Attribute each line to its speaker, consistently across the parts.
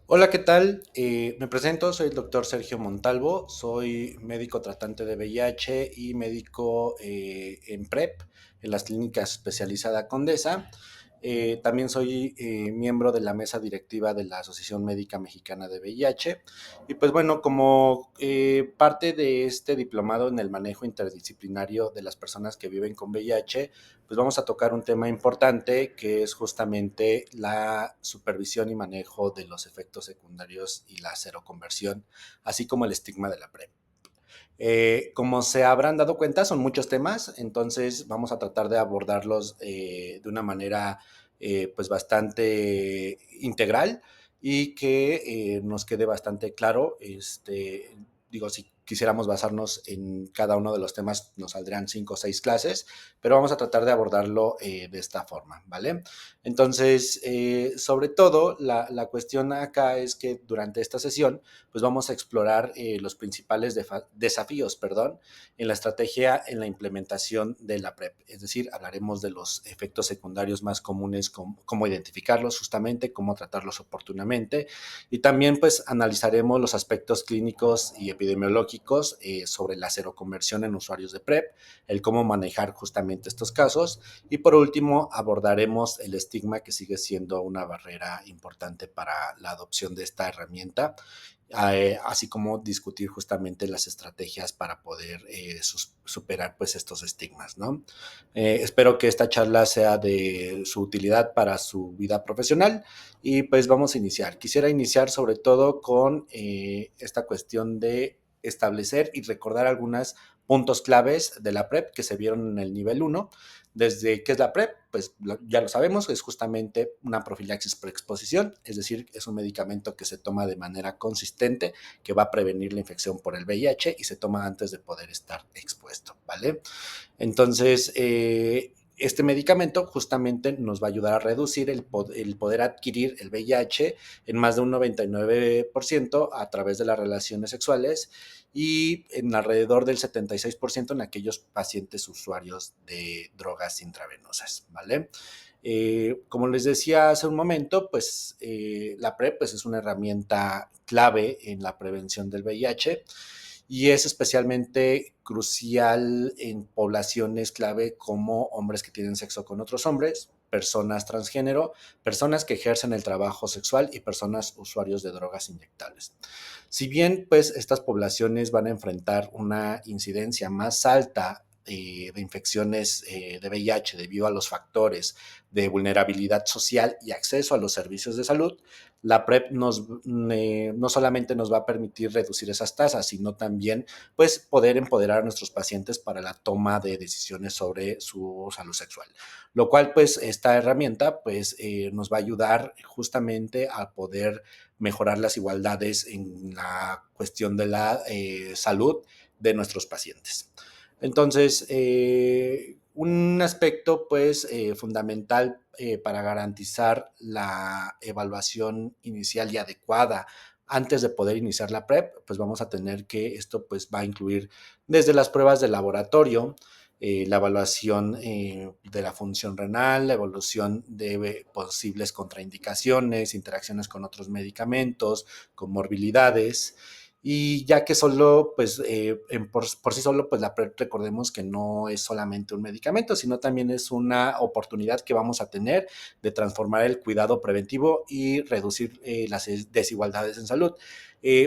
Speaker 1: Hola, ¿qué tal? Me presento, soy el doctor Sergio Montalvo, soy médico tratante de VIH y médico en PrEP, en las clínicas especializada Condesa. También soy miembro de la mesa directiva de la Asociación Médica Mexicana de VIH. Y pues bueno, como parte de este diplomado en el manejo interdisciplinario de las personas que viven con VIH, pues vamos a tocar un tema importante que es justamente la supervisión y manejo de los efectos secundarios y la seroconversión, así como el estigma de la PrEP. Como se habrán dado cuenta, son muchos temas, entonces vamos a tratar de abordarlos de una manera pues bastante integral y que nos quede bastante claro. Digo, si quisiéramos basarnos en cada uno de los temas, nos saldrían 5 o 6 clases, pero vamos a tratar de abordarlo de esta forma, ¿vale? Entonces, sobre todo, la cuestión acá es que durante esta sesión, pues vamos a explorar los principales desafíos, perdón, en la estrategia, en la implementación de la PrEP. Es decir, hablaremos de los efectos secundarios más comunes, cómo identificarlos justamente, cómo tratarlos oportunamente, y también pues analizaremos los aspectos clínicos y epidemiológicos sobre la seroconversión en usuarios de PrEP, el cómo manejar justamente estos casos, y por último abordaremos el estigma, que sigue siendo una barrera importante para la adopción de esta herramienta, así como discutir justamente las estrategias para poder superar pues estos estigmas, ¿no? Espero que esta charla sea de su utilidad para su vida profesional y pues vamos a iniciar. Quisiera iniciar sobre todo con esta cuestión de establecer y recordar algunos puntos claves de la PrEP que se vieron en el nivel uno. Desde qué es la PrEP, pues ya lo sabemos, es justamente una profilaxis preexposición, es decir, es un medicamento que se toma de manera consistente, que va a prevenir la infección por el VIH y se toma antes de poder estar expuesto, ¿vale? Entonces, este medicamento justamente nos va a ayudar a reducir el poder adquirir el VIH en más de un 99% a través de las relaciones sexuales y en alrededor del 76% en aquellos pacientes usuarios de drogas intravenosas, ¿vale? Como les decía hace un momento, pues la PrEP pues, es una herramienta clave en la prevención del VIH y es especialmente crucial en poblaciones clave como hombres que tienen sexo con otros hombres, personas transgénero, personas que ejercen el trabajo sexual y personas usuarios de drogas inyectables. Si bien pues estas poblaciones van a enfrentar una incidencia más alta de infecciones de VIH debido a los factores de vulnerabilidad social y acceso a los servicios de salud, la PrEP no solamente nos va a permitir reducir esas tasas, sino también pues, poder empoderar a nuestros pacientes para la toma de decisiones sobre su salud sexual. Lo cual, pues, esta herramienta pues, nos va a ayudar justamente a poder mejorar las igualdades en la cuestión de la salud de nuestros pacientes. Entonces, un aspecto pues fundamental para garantizar la evaluación inicial y adecuada antes de poder iniciar la PrEP, pues vamos a tener que esto pues va a incluir desde las pruebas de laboratorio, la evaluación de la función renal, la evaluación de posibles contraindicaciones, interacciones con otros medicamentos, comorbilidades, y ya que solo, pues, por sí solo, pues la PrEP, recordemos que no es solamente un medicamento, sino también es una oportunidad que vamos a tener de transformar el cuidado preventivo y reducir las desigualdades en salud.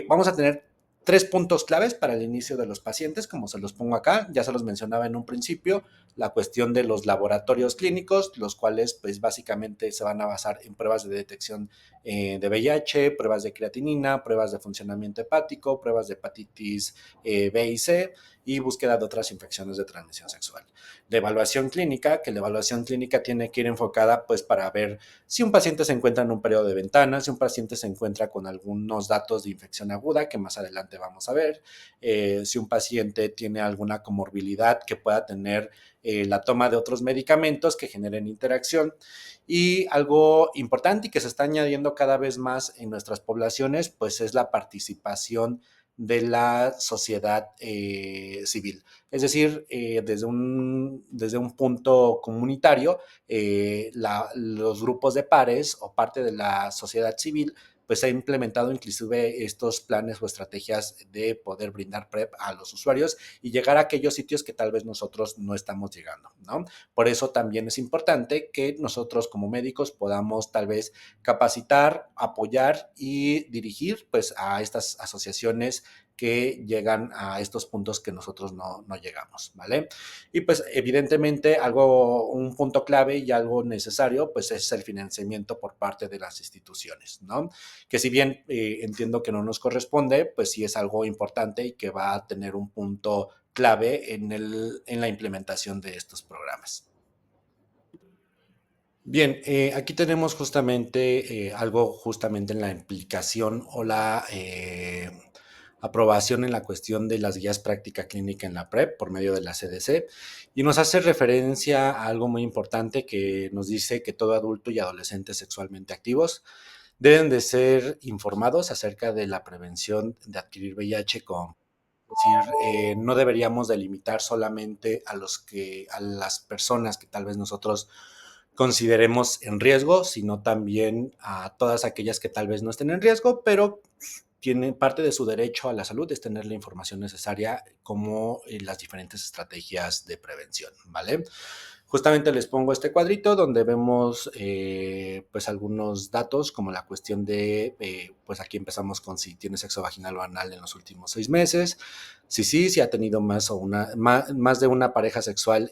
Speaker 1: Vamos a tener 3 puntos claves para el inicio de los pacientes, como se los pongo acá, ya se los mencionaba en un principio, la cuestión de los laboratorios clínicos, los cuales pues básicamente se van a basar en pruebas de detección de VIH, pruebas de creatinina, pruebas de funcionamiento hepático, pruebas de hepatitis B y C y búsqueda de otras infecciones de transmisión sexual. La evaluación clínica, que la evaluación clínica tiene que ir enfocada pues para ver si un paciente se encuentra en un periodo de ventana, si un paciente se encuentra con algunos datos de infección aguda, que más adelante vamos a ver, si un paciente tiene alguna comorbilidad que pueda tener la toma de otros medicamentos que generen interacción. Y algo importante y que se está añadiendo cada vez más en nuestras poblaciones, pues es la participación de la sociedad civil. Es decir, desde un punto comunitario, los grupos de pares o parte de la sociedad civil pues ha implementado inclusive estos planes o estrategias de poder brindar PrEP a los usuarios y llegar a aquellos sitios que tal vez nosotros no estamos llegando, ¿no? Por eso también es importante que nosotros como médicos podamos tal vez capacitar, apoyar y dirigir pues a estas asociaciones que llegan a estos puntos que nosotros no llegamos, ¿vale? Y pues evidentemente un punto clave y algo necesario pues es el financiamiento por parte de las instituciones, ¿no? Que si bien entiendo que no nos corresponde, pues sí es algo importante y que va a tener un punto clave en la implementación de estos programas. Bien, aquí tenemos justamente algo justamente en la implicación o la aprobación en la cuestión de las guías práctica clínica en la PrEP por medio de la CDC y nos hace referencia a algo muy importante que nos dice que todo adulto y adolescente sexualmente activos deben de ser informados acerca de la prevención de adquirir VIH con es decir, no deberíamos delimitar solamente a las personas que tal vez nosotros consideremos en riesgo, sino también a todas aquellas que tal vez no estén en riesgo, pero tienen parte de su derecho a la salud es tener la información necesaria como las diferentes estrategias de prevención, ¿vale? Justamente les pongo este cuadrito donde vemos pues algunos datos como la cuestión de, pues aquí empezamos con si tiene sexo vaginal o anal en los últimos 6 meses, si sí, si ha tenido más de una pareja sexual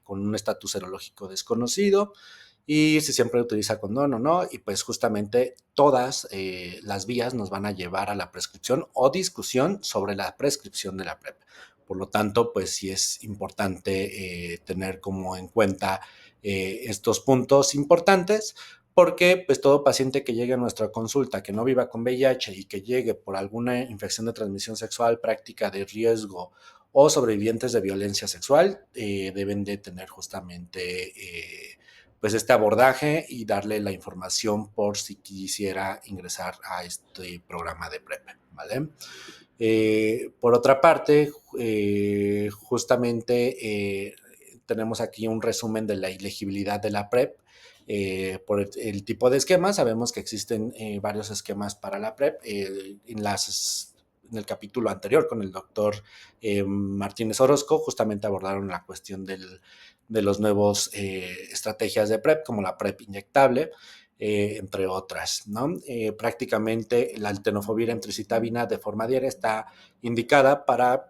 Speaker 1: con un estatus serológico desconocido y si siempre utiliza condón o no, y pues justamente todas las vías nos van a llevar a la prescripción o discusión sobre la prescripción de la PrEP. Por lo tanto, pues sí es importante tener como en cuenta estos puntos importantes porque pues todo paciente que llegue a nuestra consulta que no viva con VIH y que llegue por alguna infección de transmisión sexual, práctica de riesgo o sobrevivientes de violencia sexual deben de tener justamente pues este abordaje y darle la información por si quisiera ingresar a este programa de PrEP, ¿vale? Por otra parte, justamente tenemos aquí un resumen de la elegibilidad de la PrEP. Por el tipo de esquema, sabemos que existen varios esquemas para la PrEP. En el capítulo anterior con el doctor Martínez Orozco, justamente abordaron la cuestión de los nuevos estrategias de PrEP, como la PrEP inyectable, entre otras, ¿no? Prácticamente la tenofovir emtricitabina de forma diaria está indicada para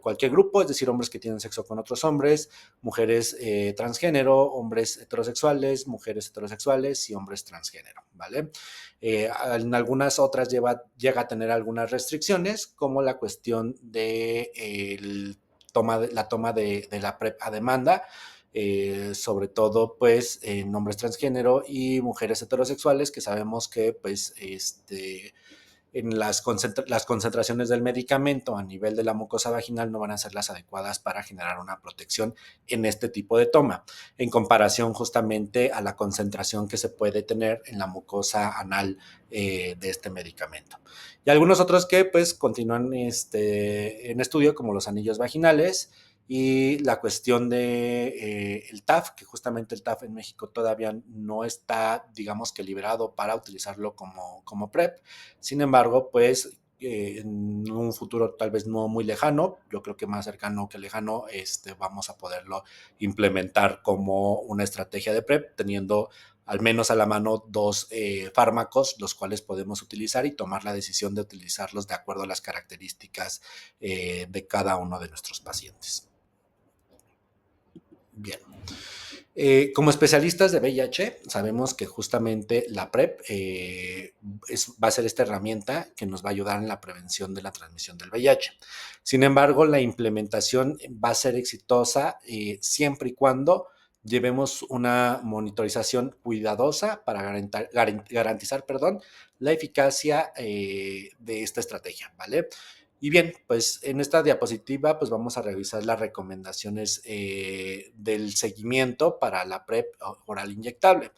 Speaker 1: cualquier grupo, es decir, hombres que tienen sexo con otros hombres, mujeres transgénero, hombres heterosexuales, mujeres heterosexuales y hombres transgénero, ¿vale? En algunas otras llega a tener algunas restricciones, como la cuestión de la toma de la PrEP a demanda, sobre todo pues en hombres transgénero y mujeres heterosexuales que sabemos que pues en las concentraciones del medicamento a nivel de la mucosa vaginal no van a ser las adecuadas para generar una protección en este tipo de toma, en comparación justamente a la concentración que se puede tener en la mucosa anal de este medicamento. Y algunos otros que pues continúan en estudio, como los anillos vaginales, y la cuestión de el TAF, que justamente el TAF en México todavía no está, digamos que liberado para utilizarlo como PrEP. Sin embargo, pues en un futuro tal vez no muy lejano, yo creo que más cercano que lejano, vamos a poderlo implementar como una estrategia de PrEP, teniendo al menos a la mano dos fármacos, los cuales podemos utilizar y tomar la decisión de utilizarlos de acuerdo a las características de cada uno de nuestros pacientes. Bien. Como especialistas de VIH, sabemos que justamente la PrEP va a ser esta herramienta que nos va a ayudar en la prevención de la transmisión del VIH. Sin embargo, la implementación va a ser exitosa siempre y cuando llevemos una monitorización cuidadosa para garantizar la eficacia de esta estrategia, ¿vale? Y bien, pues en esta diapositiva pues vamos a revisar las recomendaciones del seguimiento para la PrEP oral inyectable.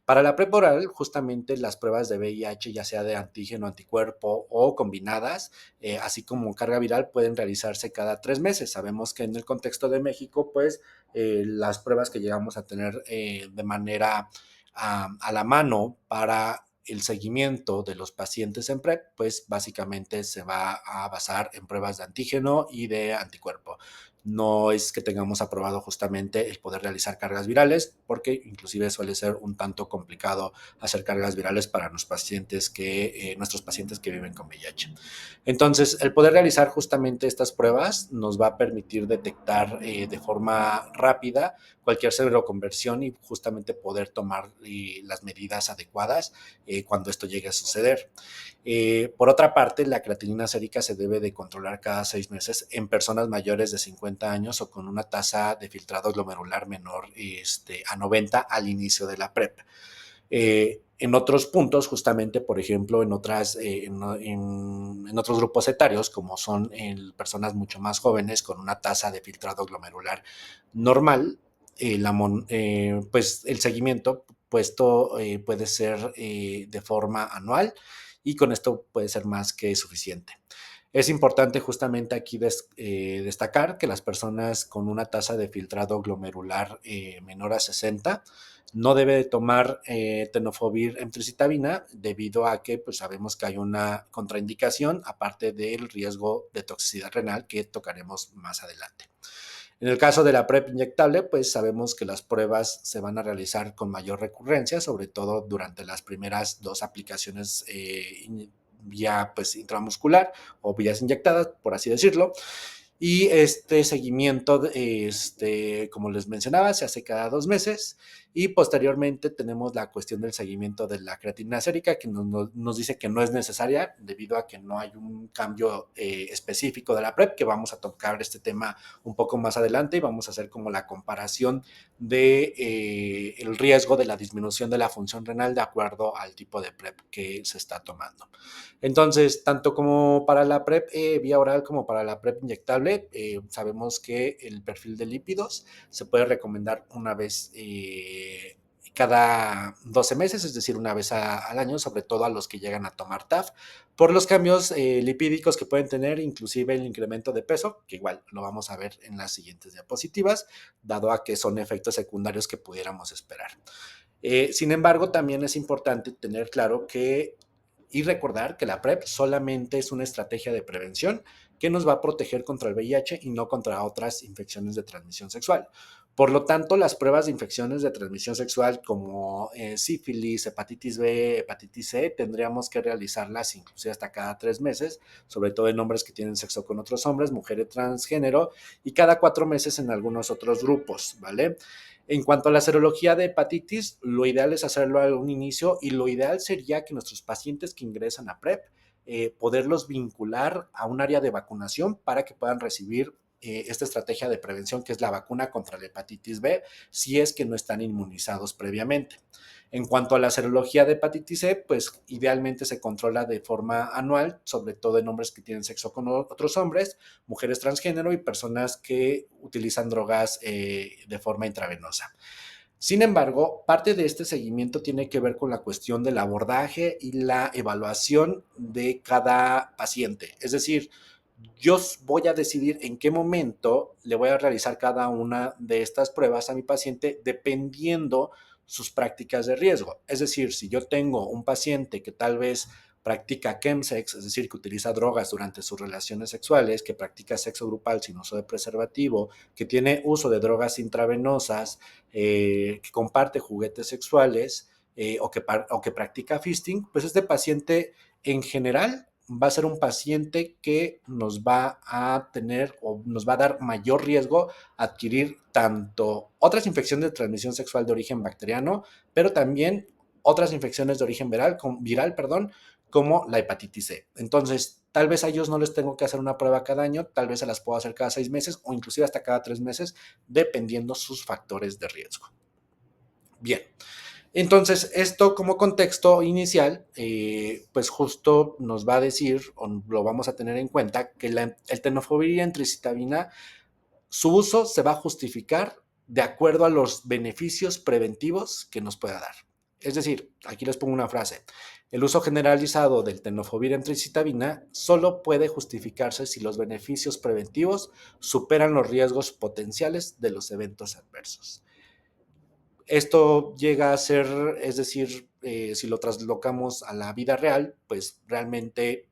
Speaker 1: Para la PrEP oral, justamente las pruebas de VIH, ya sea de antígeno, anticuerpo o combinadas, así como carga viral, pueden realizarse cada 3 meses. Sabemos que en el contexto de México, pues las pruebas que llegamos a tener de manera a la mano para el seguimiento de los pacientes en PrEP, pues básicamente se va a basar en pruebas de antígeno y de anticuerpo. No es que tengamos aprobado justamente el poder realizar cargas virales, porque inclusive suele ser un tanto complicado hacer cargas virales para nuestros pacientes que viven con VIH. Entonces, el poder realizar justamente estas pruebas nos va a permitir detectar de forma rápida cualquier seroconversión y justamente poder tomar las medidas adecuadas cuando esto llegue a suceder. Por otra parte, la creatinina sérica se debe de controlar cada 6 meses en personas mayores de 50 años o con una tasa de filtrado glomerular menor a 90 al inicio de la PrEP. En otros puntos, justamente, por ejemplo, en otros grupos etarios, como son personas mucho más jóvenes con una tasa de filtrado glomerular normal, pues el seguimiento puesto puede ser de forma anual y con esto puede ser más que suficiente. Es importante justamente aquí destacar que las personas con una tasa de filtrado glomerular menor a 60 no debe de tomar tenofovir emtricitabina debido a que pues, sabemos que hay una contraindicación aparte del riesgo de toxicidad renal que tocaremos más adelante. En el caso de la PrEP inyectable, pues sabemos que las pruebas se van a realizar con mayor recurrencia, sobre todo durante las primeras 2 aplicaciones vía pues, intramuscular o vías inyectadas, por así decirlo. Y este seguimiento, como les mencionaba, se hace cada 2 meses y posteriormente tenemos la cuestión del seguimiento de la creatinina sérica que nos dice que no es necesaria debido a que no hay un cambio específico de la PrEP, que vamos a tocar este tema un poco más adelante y vamos a hacer como la comparación de el riesgo de la disminución de la función renal de acuerdo al tipo de PrEP que se está tomando. Entonces, tanto como para la PrEP vía oral como para la PrEP inyectable, sabemos que el perfil de lípidos se puede recomendar una vez cada 12 meses, es decir, una vez al año, sobre todo a los que llegan a tomar TAF, por los cambios lipídicos que pueden tener, inclusive el incremento de peso, que igual lo vamos a ver en las siguientes diapositivas, dado a que son efectos secundarios que pudiéramos esperar. Sin embargo, también es importante tener claro y recordar que la PrEP solamente es una estrategia de prevención que nos va a proteger contra el VIH y no contra otras infecciones de transmisión sexual. Por lo tanto, las pruebas de infecciones de transmisión sexual como sífilis, hepatitis B, hepatitis C, tendríamos que realizarlas inclusive hasta cada 3 meses, sobre todo en hombres que tienen sexo con otros hombres, mujeres transgénero, y cada 4 meses en algunos otros grupos, ¿vale? En cuanto a la serología de hepatitis, lo ideal es hacerlo a un inicio y lo ideal sería que nuestros pacientes que ingresan a PrEP poderlos vincular a un área de vacunación para que puedan recibir esta estrategia de prevención que es la vacuna contra la hepatitis B si es que no están inmunizados previamente. En cuanto a la serología de hepatitis C, pues idealmente se controla de forma anual, sobre todo en hombres que tienen sexo con otros hombres, mujeres transgénero y personas que utilizan drogas de forma intravenosa. Sin embargo, parte de este seguimiento tiene que ver con la cuestión del abordaje y la evaluación de cada paciente. Es decir, yo voy a decidir en qué momento le voy a realizar cada una de estas pruebas a mi paciente dependiendo sus prácticas de riesgo. Es decir, si yo tengo un paciente que tal vez practica chemsex, es decir, que utiliza drogas durante sus relaciones sexuales, que practica sexo grupal sin uso de preservativo, que tiene uso de drogas intravenosas, que comparte juguetes sexuales o que practica fisting, pues este paciente en general va a ser un paciente que nos va a tener o nos va a dar mayor riesgo a adquirir tanto otras infecciones de transmisión sexual de origen bacteriano, pero también otras infecciones de origen viral, como la hepatitis C. Entonces, tal vez a ellos no les tengo que hacer una prueba cada año, tal vez se las puedo hacer cada 6 meses o inclusive hasta cada 3 meses, dependiendo sus factores de riesgo. Bien, entonces, esto como contexto inicial, pues justo nos va a decir, o lo vamos a tener en cuenta, que el tenofovir y entricitabina, su uso se va a justificar de acuerdo a los beneficios preventivos que nos pueda dar. Es decir, aquí les pongo una frase. El uso generalizado del tenofovir entricitabina solo puede justificarse si los beneficios preventivos superan los riesgos potenciales de los eventos adversos. Esto llega a ser, es decir, si lo traslocamos a la vida real, pues realmente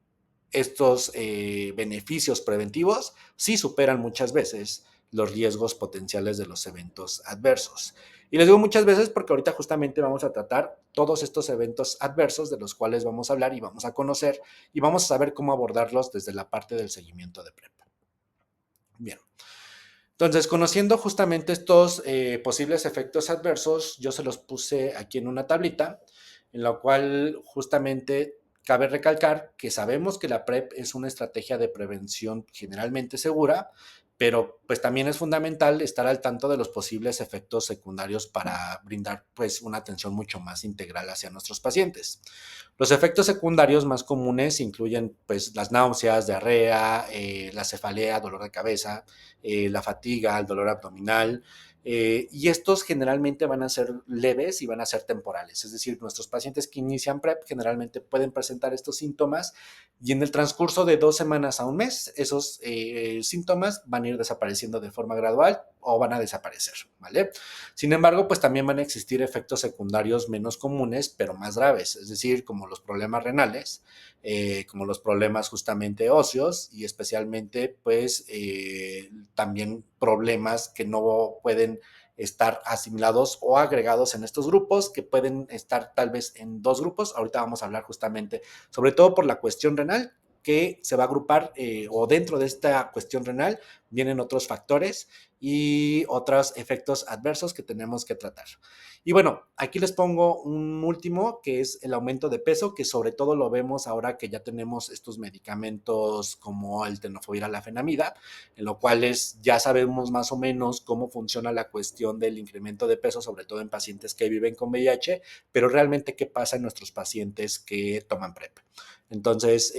Speaker 1: estos beneficios preventivos sí superan muchas veces los riesgos potenciales de los eventos adversos. Y les digo muchas veces porque ahorita justamente vamos a tratar todos estos eventos adversos de los cuales vamos a hablar y vamos a conocer y vamos a saber cómo abordarlos desde la parte del seguimiento de PrEP. Bien. Entonces, conociendo justamente estos posibles efectos adversos, yo se los puse aquí en una tablita, en la cual justamente cabe recalcar que sabemos que la PrEP es una estrategia de prevención generalmente segura, pero pues también es fundamental estar al tanto de los posibles efectos secundarios para brindar pues una atención mucho más integral hacia nuestros pacientes. Los efectos secundarios más comunes incluyen pues las náuseas, diarrea, la cefalea, dolor de cabeza, la fatiga, el dolor abdominal, y estos generalmente van a ser leves y van a ser temporales, es decir, nuestros pacientes que inician PrEP generalmente pueden presentar estos síntomas y en el transcurso de 2 semanas a un mes, esos síntomas van a ir desapareciendo de forma gradual o van a desaparecer, ¿vale? Sin embargo, pues también van a existir efectos secundarios menos comunes, pero más graves, es decir, como los problemas renales, como los problemas justamente óseos y especialmente pues también problemas que no pueden estar asimilados o agregados en estos grupos, que pueden estar tal vez en dos grupos. Ahorita vamos a hablar justamente, sobre todo por la cuestión renal, que se va a agrupar o dentro de esta cuestión renal vienen otros factores y otros efectos adversos que tenemos que tratar. Y bueno, aquí les pongo un último que es el aumento de peso, que sobre todo lo vemos ahora que ya tenemos estos medicamentos como el tenofovir alafenamida, en lo cual ya sabemos más o menos cómo funciona la cuestión del incremento de peso, sobre todo en pacientes que viven con VIH, pero realmente qué pasa en nuestros pacientes que toman PrEP. Entonces,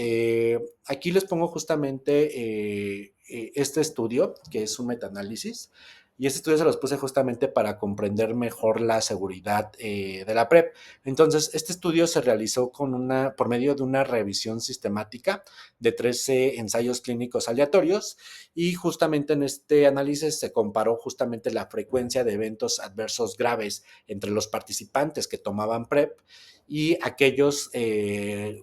Speaker 1: aquí les pongo justamente este estudio, que es un metaanálisis, y este estudio se los puse justamente para comprender mejor la seguridad de la PrEP. Entonces, este estudio se realizó por medio de una revisión sistemática de 13 ensayos clínicos aleatorios y justamente en este análisis se comparó justamente la frecuencia de eventos adversos graves entre los participantes que tomaban PrEP y aquellos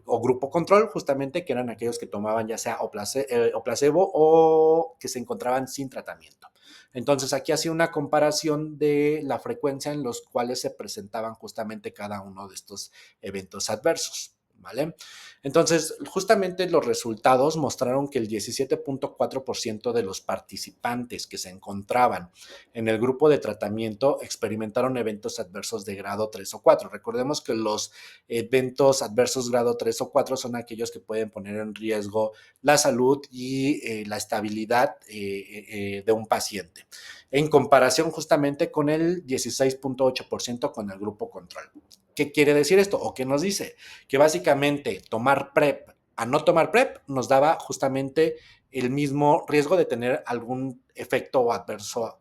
Speaker 1: o grupo control, justamente que eran aquellos que tomaban ya sea o placebo o que se encontraban sin tratamiento. Entonces aquí hacía una comparación de la frecuencia en los cuales se presentaban justamente cada uno de estos eventos adversos. ¿Vale? Entonces, justamente los resultados mostraron que el 17.4% de los participantes que se encontraban en el grupo de tratamiento experimentaron eventos adversos de grado 3 o 4. Recordemos que los eventos adversos grado 3 o 4 son aquellos que pueden poner en riesgo la salud y la estabilidad de un paciente, en comparación justamente con el 16.8% con el grupo control. ¿Qué quiere decir esto? ¿O qué nos dice? Que básicamente tomar PrEP a no tomar PrEP nos daba justamente el mismo riesgo de tener algún efecto adverso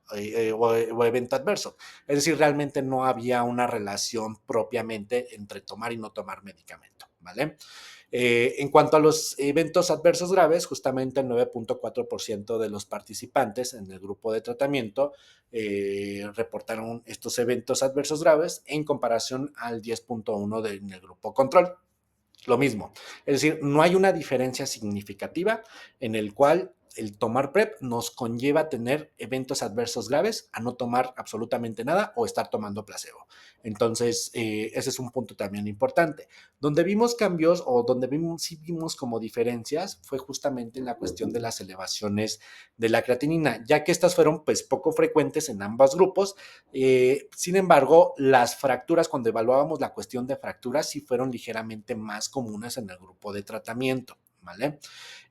Speaker 1: o evento adverso. Es decir, realmente no había una relación propiamente entre tomar y no tomar medicamento, ¿vale? En cuanto a los eventos adversos graves, justamente el 9.4% de los participantes en el grupo de tratamiento reportaron estos eventos adversos graves en comparación al 10.1% en el grupo control. Lo mismo, es decir, no hay una diferencia significativa en el cual el tomar PrEP nos conlleva a tener eventos adversos graves, a no tomar absolutamente nada o estar tomando placebo. Entonces, ese es un punto también importante. Donde vimos cambios o donde sí vimos como diferencias fue justamente en la cuestión de las elevaciones de la creatinina, ya que estas fueron pues poco frecuentes en ambos grupos. Sin embargo, las fracturas, cuando evaluábamos la cuestión de fracturas, sí fueron ligeramente más comunes en el grupo de tratamiento. ¿Vale?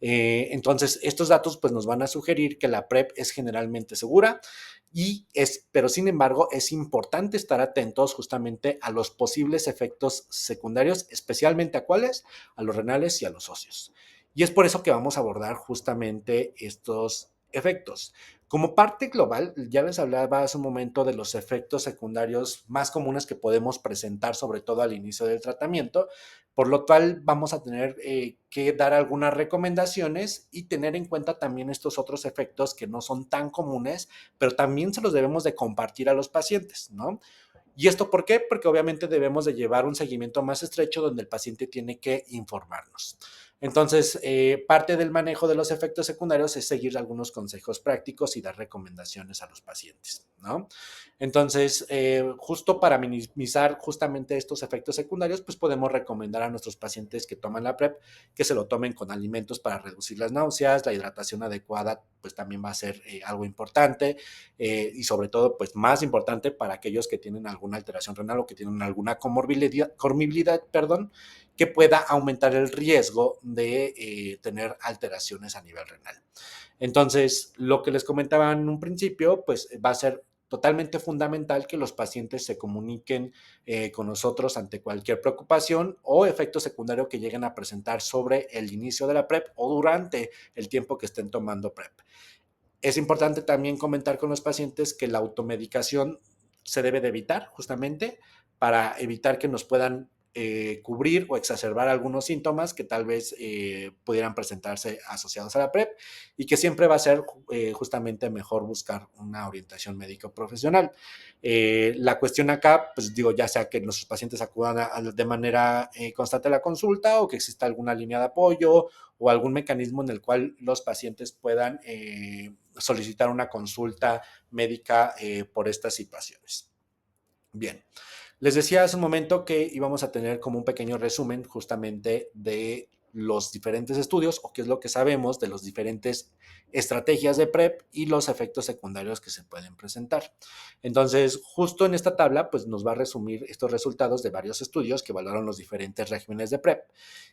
Speaker 1: Entonces, estos datos pues, nos van a sugerir que la PrEP es generalmente segura pero sin embargo es importante estar atentos justamente a los posibles efectos secundarios, especialmente a cuáles, a los renales y a los óseos. Y es por eso que vamos a abordar justamente estos efectos. Como parte global, ya les hablaba hace un momento de los efectos secundarios más comunes que podemos presentar, sobre todo al inicio del tratamiento, por lo cual vamos a tener que dar algunas recomendaciones y tener en cuenta también estos otros efectos que no son tan comunes, pero también se los debemos de compartir a los pacientes, ¿no? ¿Y esto por qué? Porque obviamente debemos de llevar un seguimiento más estrecho donde el paciente tiene que informarnos. Entonces, parte del manejo de los efectos secundarios es seguir algunos consejos prácticos y dar recomendaciones a los pacientes, ¿no? Entonces, justo para minimizar justamente estos efectos secundarios, pues podemos recomendar a nuestros pacientes que toman la PrEP que se lo tomen con alimentos para reducir las náuseas, la hidratación adecuada, pues también va a ser algo importante y sobre todo, pues más importante para aquellos que tienen alguna alteración renal o que tienen alguna comorbilidad, perdón, que pueda aumentar el riesgo de tener alteraciones a nivel renal. Entonces, lo que les comentaba en un principio, pues va a ser totalmente fundamental que los pacientes se comuniquen con nosotros ante cualquier preocupación o efecto secundario que lleguen a presentar sobre el inicio de la PrEP o durante el tiempo que estén tomando PrEP. Es importante también comentar con los pacientes que la automedicación se debe de evitar justamente para evitar que nos puedan cubrir o exacerbar algunos síntomas que tal vez pudieran presentarse asociados a la PrEP y que siempre va a ser justamente mejor buscar una orientación médico profesional. La cuestión acá, pues digo, ya sea que nuestros pacientes acudan de manera constante a la consulta o que exista alguna línea de apoyo o algún mecanismo en el cual los pacientes puedan solicitar una consulta médica por estas situaciones. Bien, les decía hace un momento que íbamos a tener como un pequeño resumen justamente de los diferentes estudios o qué es lo que sabemos de las diferentes estrategias de PrEP y los efectos secundarios que se pueden presentar. Entonces, justo en esta tabla, pues nos va a resumir estos resultados de varios estudios que evaluaron los diferentes regímenes de PrEP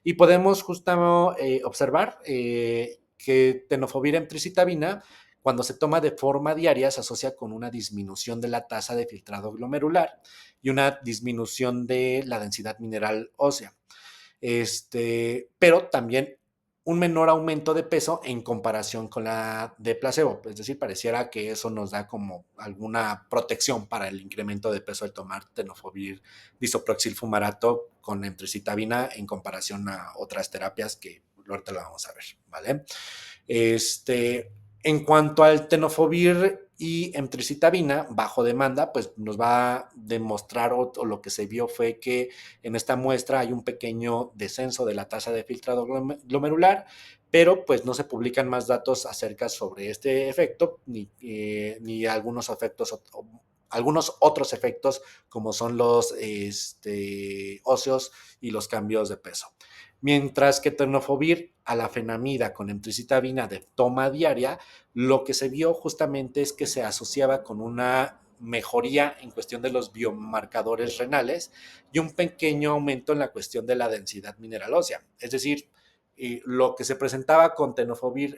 Speaker 1: y podemos justo observar que tenofovir emtricitabina cuando se toma de forma diaria se asocia con una disminución de la tasa de filtrado glomerular y una disminución de la densidad mineral ósea. Pero también un menor aumento de peso en comparación con la de placebo. Es decir, pareciera que eso nos da como alguna protección para el incremento de peso al tomar tenofovir disoproxil fumarato con emtricitabina en comparación a otras terapias que ahorita lo vamos a ver, ¿vale? En cuanto al tenofovir y emtricitabina bajo demanda, pues nos va a demostrar o lo que se vio fue que en esta muestra hay un pequeño descenso de la tasa de filtrado glomerular, pero pues no se publican más datos acerca sobre este efecto ni algunos efectos algunos otros efectos como son los óseos y los cambios de peso. Mientras que tenofovir a la fenamida con emtricitabina de toma diaria, lo que se vio justamente es que se asociaba con una mejoría en cuestión de los biomarcadores renales y un pequeño aumento en la cuestión de la densidad mineral ósea. Es decir, lo que se presentaba con tenofovir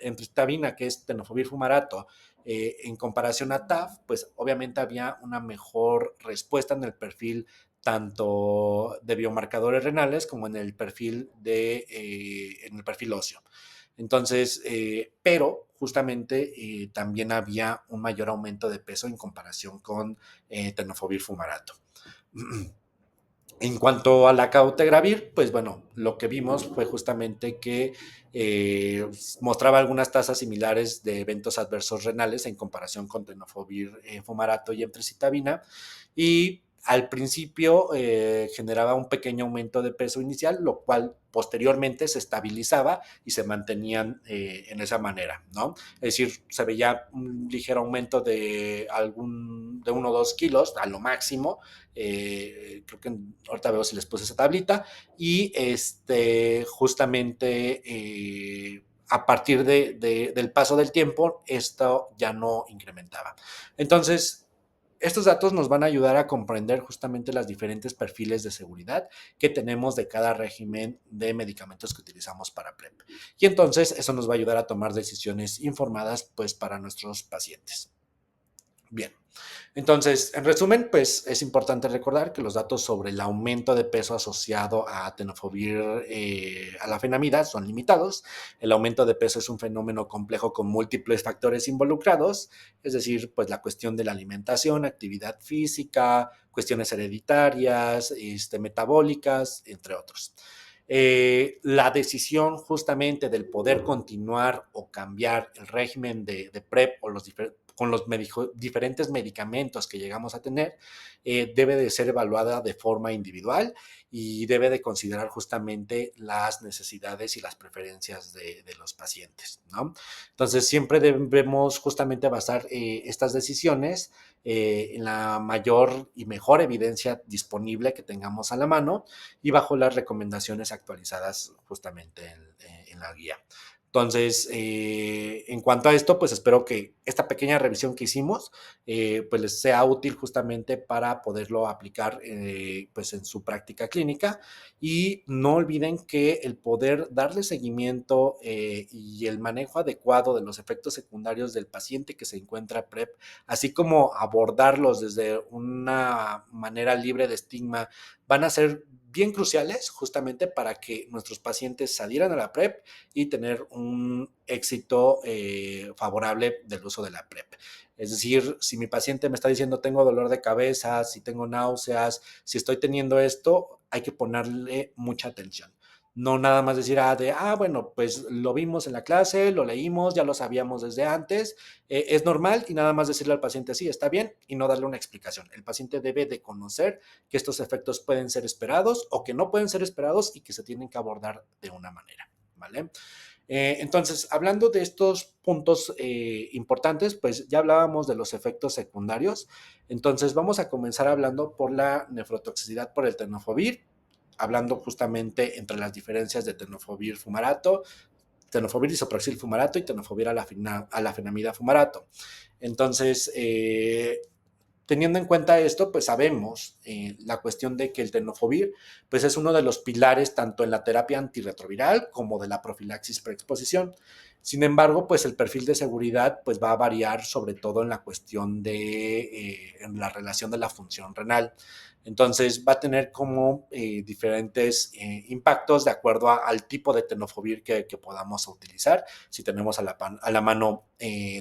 Speaker 1: emtricitabina, que es tenofovir fumarato, en comparación a TAF, pues obviamente había una mejor respuesta en el perfil tanto de biomarcadores renales como en el perfil óseo. Entonces, pero justamente también había un mayor aumento de peso en comparación con tenofovir fumarato. En cuanto a la cabotegravir, pues bueno, lo que vimos fue justamente que mostraba algunas tasas similares de eventos adversos renales en comparación con tenofovir fumarato y emtricitabina y al principio generaba un pequeño aumento de peso inicial, lo cual posteriormente se estabilizaba y se mantenían en esa manera, ¿no? Es decir, se veía un ligero aumento de 1 o 2 kilos a lo máximo, creo que ahorita veo si les puse esa tablita, y justamente a partir del paso del tiempo, esto ya no incrementaba. Entonces, estos datos nos van a ayudar a comprender justamente los diferentes perfiles de seguridad que tenemos de cada régimen de medicamentos que utilizamos para PrEP. Y entonces eso nos va a ayudar a tomar decisiones informadas pues para nuestros pacientes. Bien. Entonces, en resumen, pues es importante recordar que los datos sobre el aumento de peso asociado a tenofovir a la fenamida son limitados. El aumento de peso es un fenómeno complejo con múltiples factores involucrados, es decir, pues la cuestión de la alimentación, actividad física, cuestiones hereditarias, metabólicas, entre otros. La decisión justamente del poder continuar o cambiar el régimen de PrEP o con los diferentes medicamentos que llegamos a tener, debe de ser evaluada de forma individual y debe de considerar justamente las necesidades y las preferencias de los pacientes, ¿no? Entonces, siempre debemos justamente basar estas decisiones en la mayor y mejor evidencia disponible que tengamos a la mano y bajo las recomendaciones actualizadas justamente en la guía. Entonces, en cuanto a esto, pues espero que esta pequeña revisión que hicimos, pues les sea útil justamente para poderlo aplicar pues en su práctica clínica y no olviden que el poder darle seguimiento y el manejo adecuado de los efectos secundarios del paciente que se encuentra PrEP, así como abordarlos desde una manera libre de estigma, van a ser bien cruciales justamente para que nuestros pacientes se adhieran a la PrEP y tener un éxito favorable del uso de la PrEP. Es decir, si mi paciente me está diciendo tengo dolor de cabeza, si tengo náuseas, si estoy teniendo esto, hay que ponerle mucha atención. No nada más decir, bueno, pues lo vimos en la clase, lo leímos, ya lo sabíamos desde antes, es normal y nada más decirle al paciente, sí, está bien y no darle una explicación. El paciente debe de conocer que estos efectos pueden ser esperados o que no pueden ser esperados y que se tienen que abordar de una manera, ¿vale? Entonces, hablando de estos puntos importantes, pues ya hablábamos de los efectos secundarios. Entonces, vamos a comenzar hablando por la nefrotoxicidad por el tenofovir, hablando justamente entre las diferencias de tenofovir fumarato, tenofovir disoproxil fumarato y tenofovir alafenamida fumarato. Entonces, teniendo en cuenta esto, pues sabemos la cuestión de que el tenofovir pues es uno de los pilares tanto en la terapia antirretroviral como de la profilaxis preexposición. Sin embargo, pues el perfil de seguridad pues va a variar sobre todo en la cuestión de en la relación de la función renal. Entonces va a tener como diferentes impactos de acuerdo al tipo de tenofovir que podamos utilizar, si tenemos a la mano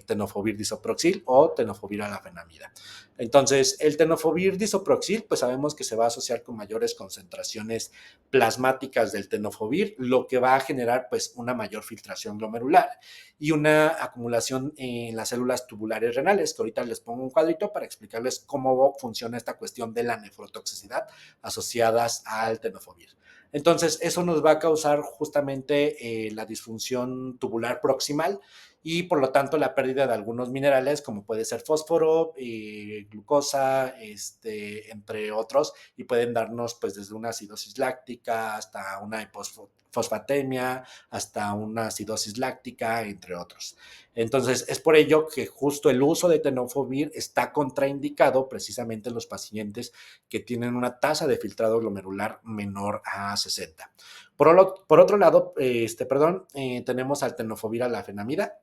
Speaker 1: tenofovir disoproxil o tenofovir alafenamida. Entonces, el tenofovir disoproxil, pues sabemos que se va a asociar con mayores concentraciones plasmáticas del tenofovir, lo que va a generar pues una mayor filtración glomerular y una acumulación en las células tubulares renales, que ahorita les pongo un cuadrito para explicarles cómo funciona esta cuestión de la nefrotoxicidad asociadas al tenofovir. Entonces, eso nos va a causar justamente la disfunción tubular proximal y por lo tanto la pérdida de algunos minerales como puede ser fósforo, glucosa, entre otros, y pueden darnos pues desde una acidosis láctica hasta una fosfatemia, hasta una acidosis láctica, entre otros. Entonces, es por ello que justo el uso de tenofovir está contraindicado precisamente en los pacientes que tienen una tasa de filtrado glomerular menor a 60. Por otro lado, tenemos al tenofovir alafenamida.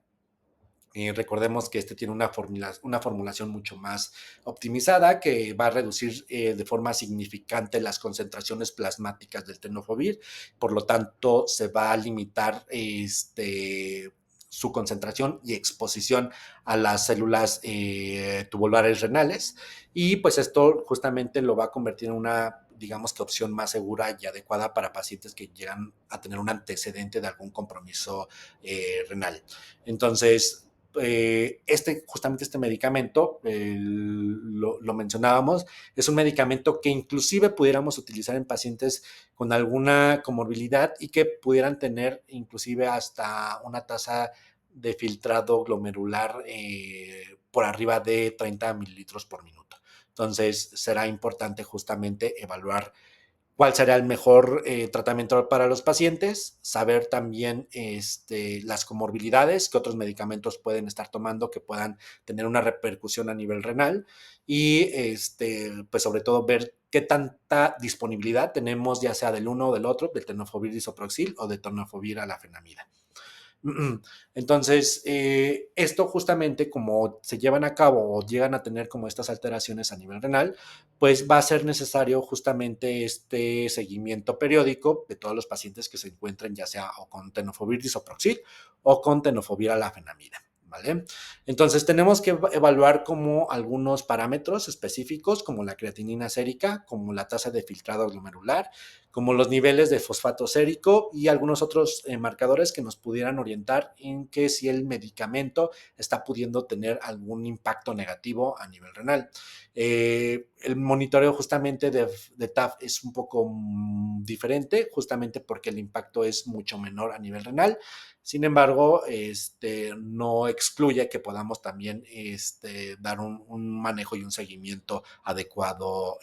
Speaker 1: Recordemos que este tiene una formulación mucho más optimizada que va a reducir de forma significante las concentraciones plasmáticas del tenofovir, por lo tanto se va a limitar su concentración y exposición a las células tubulares renales y pues esto justamente lo va a convertir en una digamos que opción más segura y adecuada para pacientes que llegan a tener un antecedente de algún compromiso renal. Entonces, justamente este medicamento, lo mencionábamos, es un medicamento que inclusive pudiéramos utilizar en pacientes con alguna comorbilidad y que pudieran tener inclusive hasta una tasa de filtrado glomerular por arriba de 30 mililitros por minuto. Entonces, será importante justamente evaluar cuál será el mejor tratamiento para los pacientes, saber también las comorbilidades, qué otros medicamentos pueden estar tomando que puedan tener una repercusión a nivel renal y pues sobre todo ver qué tanta disponibilidad tenemos ya sea del uno o del otro, del tenofovir disoproxil o de tenofovir alafenamida. Entonces, esto justamente como se llevan a cabo o llegan a tener como estas alteraciones a nivel renal, pues va a ser necesario justamente este seguimiento periódico de todos los pacientes que se encuentren ya sea o con tenofovir disoproxil o con tenofovir alafenamida. ¿Vale? Entonces tenemos que evaluar como algunos parámetros específicos como la creatinina sérica, como la tasa de filtrado glomerular, como los niveles de fosfato sérico y algunos otros marcadores que nos pudieran orientar en que si el medicamento está pudiendo tener algún impacto negativo a nivel renal. El monitoreo justamente de TAF es un poco diferente, justamente porque el impacto es mucho menor a nivel renal. Sin embargo, no excluye que podamos también dar un manejo y un seguimiento adecuado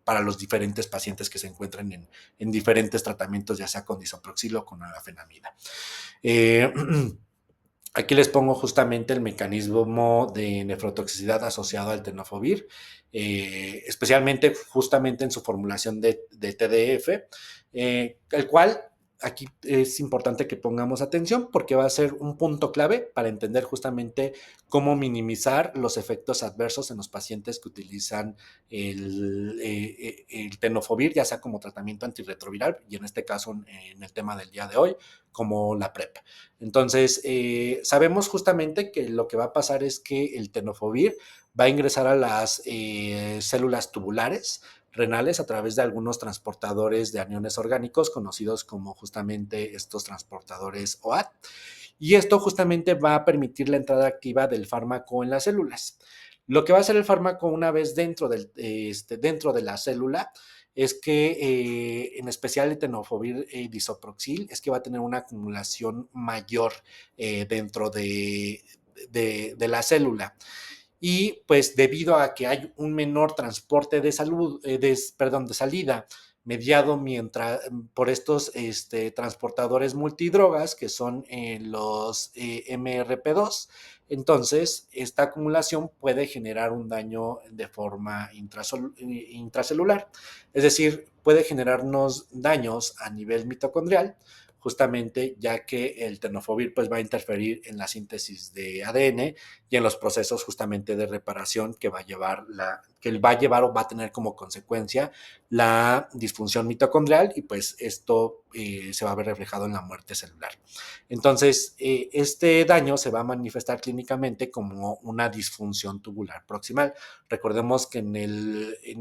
Speaker 1: para los diferentes pacientes que se encuentran en diferentes tratamientos, ya sea con disoproxil o con alafenamida. Eh, Aquí les pongo justamente el mecanismo de nefrotoxicidad asociado al tenofovir, especialmente justamente en su formulación de TDF, el cual aquí es importante que pongamos atención porque va a ser un punto clave para entender justamente cómo minimizar los efectos adversos en los pacientes que utilizan el tenofovir, ya sea como tratamiento antirretroviral y en este caso en el tema del día de hoy, como la PrEP. Entonces, sabemos justamente que lo que va a pasar es que el tenofovir va a ingresar a las células tubulares renales a través de algunos transportadores de aniones orgánicos conocidos como justamente estos transportadores OAT. Y esto justamente va a permitir la entrada activa del fármaco en las células. Lo que va a hacer el fármaco una vez dentro de la célula es que, en especial el tenofovir disoproxil, es que va a tener una acumulación mayor dentro de la célula. Y pues debido a que hay un menor transporte de salida mediado por estos transportadores multidrogas que son los MRP2, entonces esta acumulación puede generar un daño de forma intracelular, es decir, puede generarnos daños a nivel mitocondrial, justamente ya que el tenofovir pues va a interferir en la síntesis de ADN y en los procesos justamente de reparación que va a llevar o va a tener como consecuencia la disfunción mitocondrial y pues esto se va a ver reflejado en la muerte celular. Entonces, este daño se va a manifestar clínicamente como una disfunción tubular proximal. Recordemos que en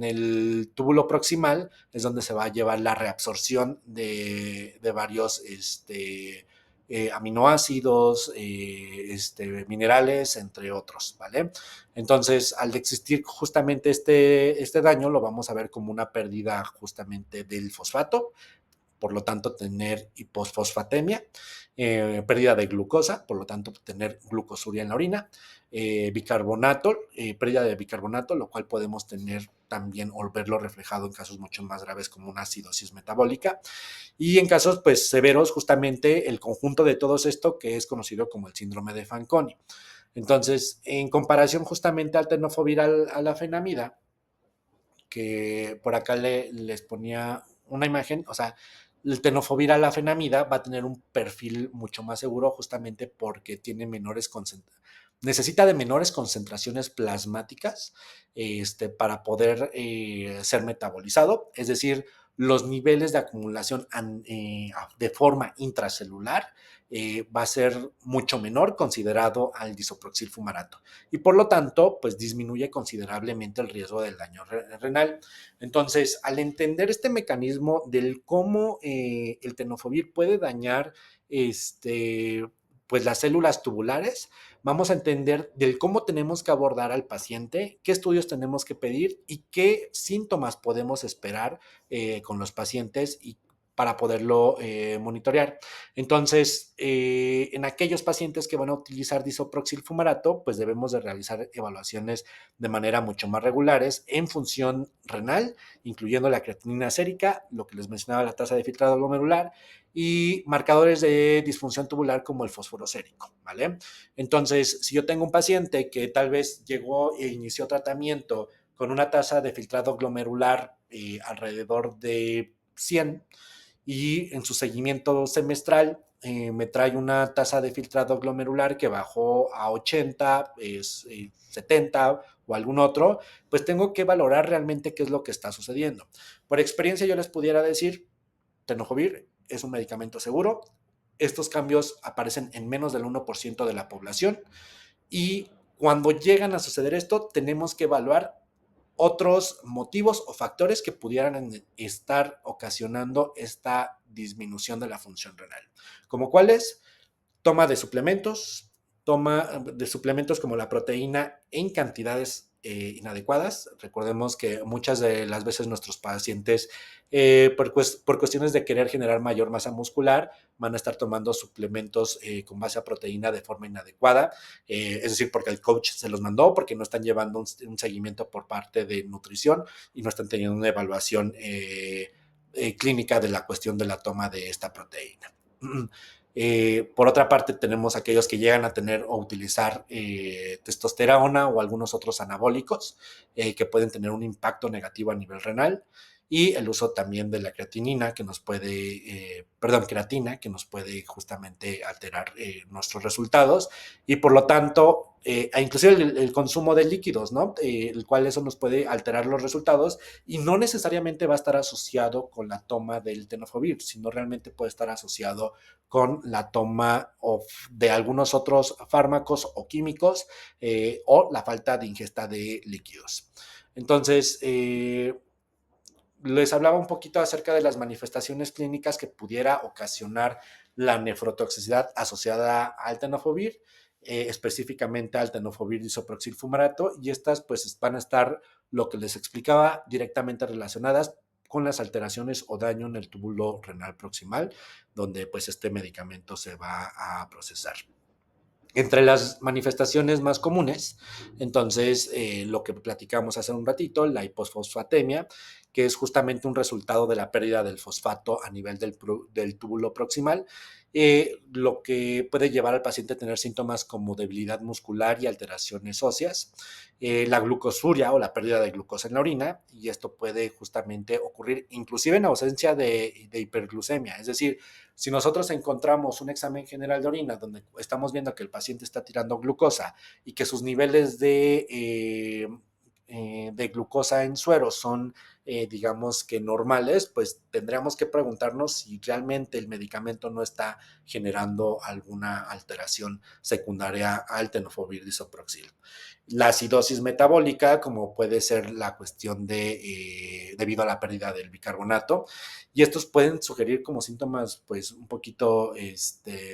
Speaker 1: el túbulo proximal es donde se va a llevar la reabsorción de varios aminoácidos, minerales, entre otros, ¿vale? Entonces, al existir justamente este daño, lo vamos a ver como una pérdida justamente del fosfato, por lo tanto tener hiposfosfatemia, pérdida de glucosa, por lo tanto tener glucosuria en la orina, bicarbonato, pérdida de bicarbonato, lo cual podemos tener también o verlo reflejado en casos mucho más graves como una acidosis metabólica y en casos pues severos justamente el conjunto de todo esto que es conocido como el síndrome de Fanconi. Entonces, en comparación justamente al tenofovir a la fenamida, que por acá les ponía una imagen, o sea, el tenofovir a la fenamida va a tener un perfil mucho más seguro justamente porque tiene necesita de menores concentraciones plasmáticas para poder ser metabolizado, es decir, los niveles de acumulación de forma intracelular va a ser mucho menor considerado al disoproxil fumarato y por lo tanto, pues disminuye considerablemente el riesgo del daño renal. Entonces, al entender este mecanismo del cómo el tenofovir puede dañar pues las células tubulares, vamos a entender del cómo tenemos que abordar al paciente, qué estudios tenemos que pedir y qué síntomas podemos esperar con los pacientes y para poderlo monitorear. Entonces, en aquellos pacientes que van a utilizar disoproxil fumarato, pues debemos de realizar evaluaciones de manera mucho más regulares en función renal, incluyendo la creatinina sérica, lo que les mencionaba, la tasa de filtrado glomerular y marcadores de disfunción tubular como el fósforo sérico, ¿vale? Entonces, si yo tengo un paciente que tal vez llegó e inició tratamiento con una tasa de filtrado glomerular alrededor de 100, y en su seguimiento semestral me trae una tasa de filtrado glomerular que bajó a 80, 70 o algún otro, pues tengo que valorar realmente qué es lo que está sucediendo. Por experiencia yo les pudiera decir, tenofovir es un medicamento seguro, estos cambios aparecen en menos del 1% de la población y cuando llegan a suceder esto tenemos que evaluar otros motivos o factores que pudieran estar ocasionando esta disminución de la función renal. ¿Como cuáles? Toma de suplementos, toma de suplementos como la proteína en cantidades inadecuadas. Recordemos que muchas de las veces nuestros pacientes, por cuestiones de querer generar mayor masa muscular, van a estar tomando suplementos con base a proteína de forma inadecuada, es decir, porque el coach se los mandó, porque no están llevando un seguimiento por parte de nutrición y no están teniendo una evaluación clínica de la cuestión de la toma de esta proteína. Por otra parte, tenemos aquellos que llegan a tener o utilizar testosterona o algunos otros anabólicos que pueden tener un impacto negativo a nivel renal, y el uso también de la creatinina que nos puede, creatina, que nos puede justamente alterar nuestros resultados, y por lo tanto, inclusive el consumo de líquidos, ¿no? El cual eso nos puede alterar los resultados, y no necesariamente va a estar asociado con la toma del tenofovir, sino realmente puede estar asociado con la toma de algunos otros fármacos o químicos, o la falta de ingesta de líquidos. Entonces, les hablaba un poquito acerca de las manifestaciones clínicas que pudiera ocasionar la nefrotoxicidad asociada al tenofovir, específicamente al tenofovir disoproxil fumarato, y estas pues van a estar, lo que les explicaba, directamente relacionadas con las alteraciones o daño en el túbulo renal proximal, donde pues este medicamento se va a procesar. Entre las manifestaciones más comunes, entonces, lo que platicamos hace un ratito, la hiposfosfatemia, que es justamente un resultado de la pérdida del fosfato a nivel del túbulo proximal, lo que puede llevar al paciente a tener síntomas como debilidad muscular y alteraciones óseas, la glucosuria o la pérdida de glucosa en la orina, y esto puede justamente ocurrir inclusive en ausencia de hiperglucemia, es decir, si nosotros encontramos un examen general de orina donde estamos viendo que el paciente está tirando glucosa y que sus niveles de glucosa en suero son, digamos que normales, pues tendríamos que preguntarnos si realmente el medicamento no está generando alguna alteración secundaria al tenofovir disoproxil. La acidosis metabólica, como puede ser la cuestión debido a la pérdida del bicarbonato, y estos pueden sugerir como síntomas pues un poquito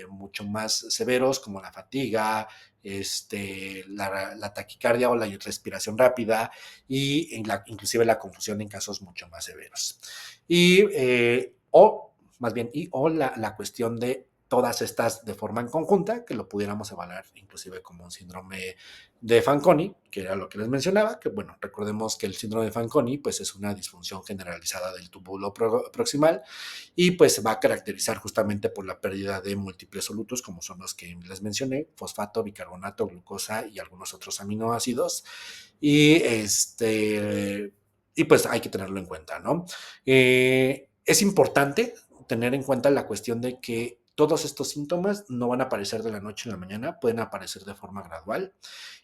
Speaker 1: mucho más severos, como la fatiga, la taquicardia o la respiración rápida, y inclusive la confusión en casos mucho más severos. O la cuestión de todas estas de forma en conjunta, que lo pudiéramos evaluar inclusive como un síndrome de Fanconi, que era lo que les mencionaba, que bueno, recordemos que el síndrome de Fanconi pues es una disfunción generalizada del túbulo proximal, y pues se va a caracterizar justamente por la pérdida de múltiples solutos, como son los que les mencioné: fosfato, bicarbonato, glucosa y algunos otros aminoácidos, y pues hay que tenerlo en cuenta, ¿no? Es importante tener en cuenta la cuestión de que todos estos síntomas no van a aparecer de la noche a la mañana, pueden aparecer de forma gradual,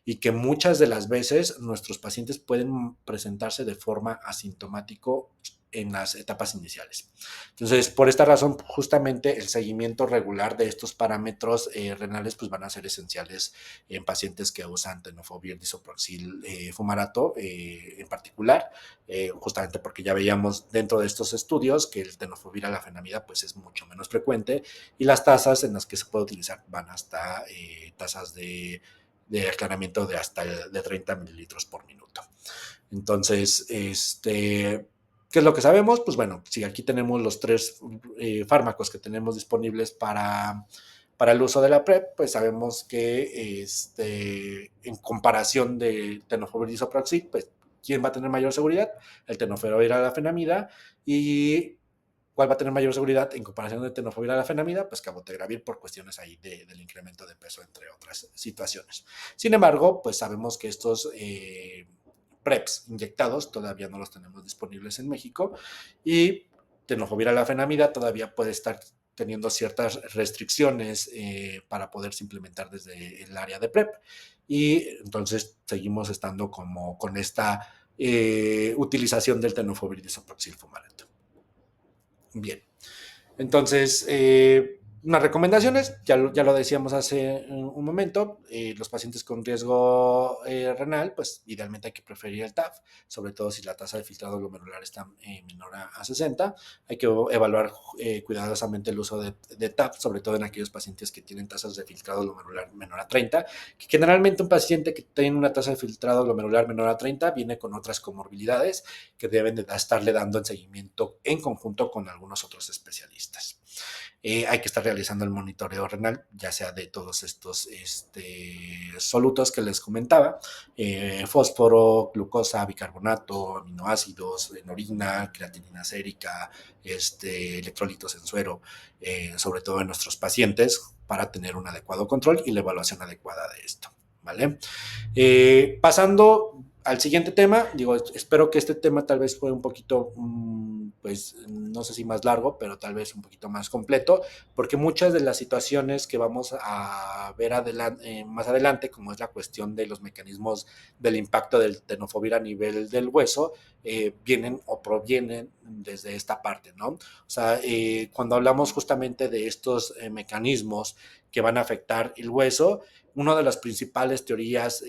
Speaker 1: y que muchas de las veces nuestros pacientes pueden presentarse de forma asintomático en las etapas iniciales. Entonces, por esta razón, justamente el seguimiento regular de estos parámetros renales pues van a ser esenciales en pacientes que usan tenofovir disoproxil fumarato en particular, justamente porque ya veíamos dentro de estos estudios que el tenofovir alafenamida pues es mucho menos frecuente, y las tasas en las que se puede utilizar van hasta tasas de aclaramiento de hasta de 30 mililitros por minuto. Entonces, ¿qué es lo que sabemos? Pues bueno, si aquí tenemos los tres fármacos que tenemos disponibles para el uso de la PrEP, pues sabemos que en comparación de tenofovir disoproxil, pues ¿quién va a tener mayor seguridad? El tenofovir alafenamida. ¿Y cuál va a tener mayor seguridad en comparación de tenofovir alafenamida? Pues cabotegravir, por cuestiones ahí del incremento de peso, entre otras situaciones. Sin embargo, pues sabemos que estos PrEPs inyectados todavía no los tenemos disponibles en México, y tenofovir alafenamida todavía puede estar teniendo ciertas restricciones para poderse implementar desde el área de PrEP, y entonces seguimos estando como con esta utilización del tenofovir disoproxil fumarato. Bien, entonces, Unas recomendaciones, ya lo decíamos hace un momento, los pacientes con riesgo renal, pues idealmente hay que preferir el TAF, sobre todo si la tasa de filtrado glomerular está menor a 60. Hay que evaluar cuidadosamente el uso de TAF, sobre todo en aquellos pacientes que tienen tasas de filtrado glomerular menor a 30, que generalmente un paciente que tiene una tasa de filtrado glomerular menor a 30 viene con otras comorbilidades que deben de estarle dando en seguimiento en conjunto con algunos otros especialistas. Hay que estar realizando el monitoreo renal, ya sea de todos estos solutos que les comentaba, fósforo, glucosa, bicarbonato, aminoácidos, en orina, creatinina sérica, electrolitos en suero, sobre todo en nuestros pacientes, para tener un adecuado control y la evaluación adecuada de esto. ¿Vale? Pasando al siguiente tema, digo, espero que este tema tal vez fue un poquito, pues, no sé si más largo, pero tal vez un poquito más completo, porque muchas de las situaciones que vamos a ver más adelante, como es la cuestión de los mecanismos del impacto del tenofovir a nivel del hueso, vienen o provienen desde esta parte, ¿no? O sea, cuando hablamos justamente de estos mecanismos que van a afectar el hueso, una de las principales teorías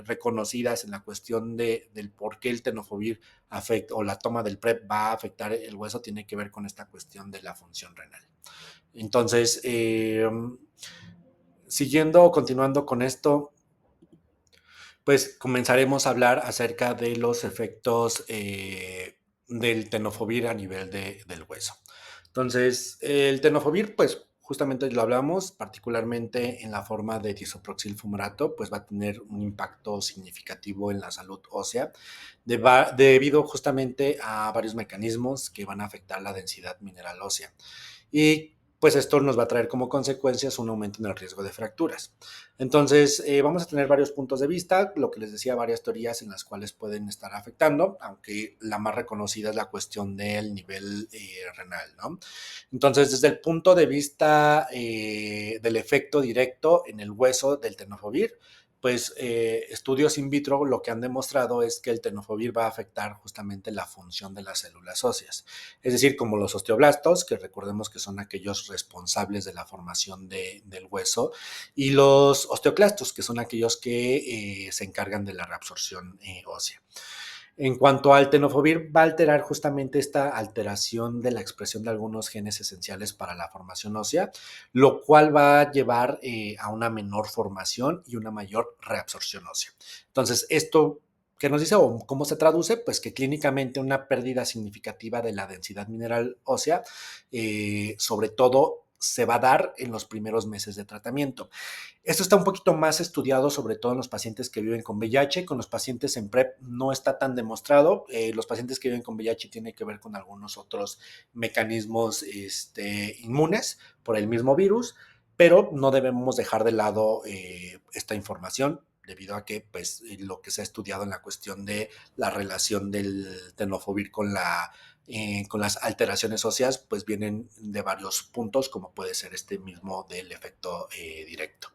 Speaker 1: reconocidas en la cuestión del por qué el tenofovir afecta o la toma del PrEP va a afectar el hueso tiene que ver con esta cuestión de la función renal. Entonces, siguiendo o continuando con esto, pues comenzaremos a hablar acerca de los efectos del tenofovir a nivel del hueso. Entonces, el tenofovir, pues justamente lo hablamos, particularmente en la forma de disoproxil fumarato, pues va a tener un impacto significativo en la salud ósea debido justamente a varios mecanismos que van a afectar la densidad mineral ósea. Y pues esto nos va a traer como consecuencias un aumento en el riesgo de fracturas. Entonces, vamos a tener varios puntos de vista, lo que les decía, varias teorías en las cuales pueden estar afectando, aunque la más reconocida es la cuestión del nivel renal, ¿no? Entonces, desde el punto de vista del efecto directo en el hueso del tenofovir, pues estudios in vitro lo que han demostrado es que el tenofovir va a afectar justamente la función de las células óseas, es decir, como los osteoblastos, que recordemos que son aquellos responsables de la formación del hueso, y los osteoclastos, que son aquellos que se encargan de la reabsorción ósea. En cuanto al tenofovir, va a alterar justamente esta alteración de la expresión de algunos genes esenciales para la formación ósea, lo cual va a llevar a una menor formación y una mayor reabsorción ósea. Entonces, esto ¿qué nos dice o cómo se traduce? Pues que clínicamente una pérdida significativa de la densidad mineral ósea, sobre todo se va a dar en los primeros meses de tratamiento. Esto está un poquito más estudiado, sobre todo en los pacientes que viven con VIH. Con los pacientes en PrEP no está tan demostrado. Los pacientes que viven con VIH tienen que ver con algunos otros mecanismos inmunes por el mismo virus, pero no debemos dejar de lado esta información debido a que pues, lo que se ha estudiado en la cuestión de la relación del tenofovir con las alteraciones óseas, pues vienen de varios puntos, como puede ser este mismo del efecto directo.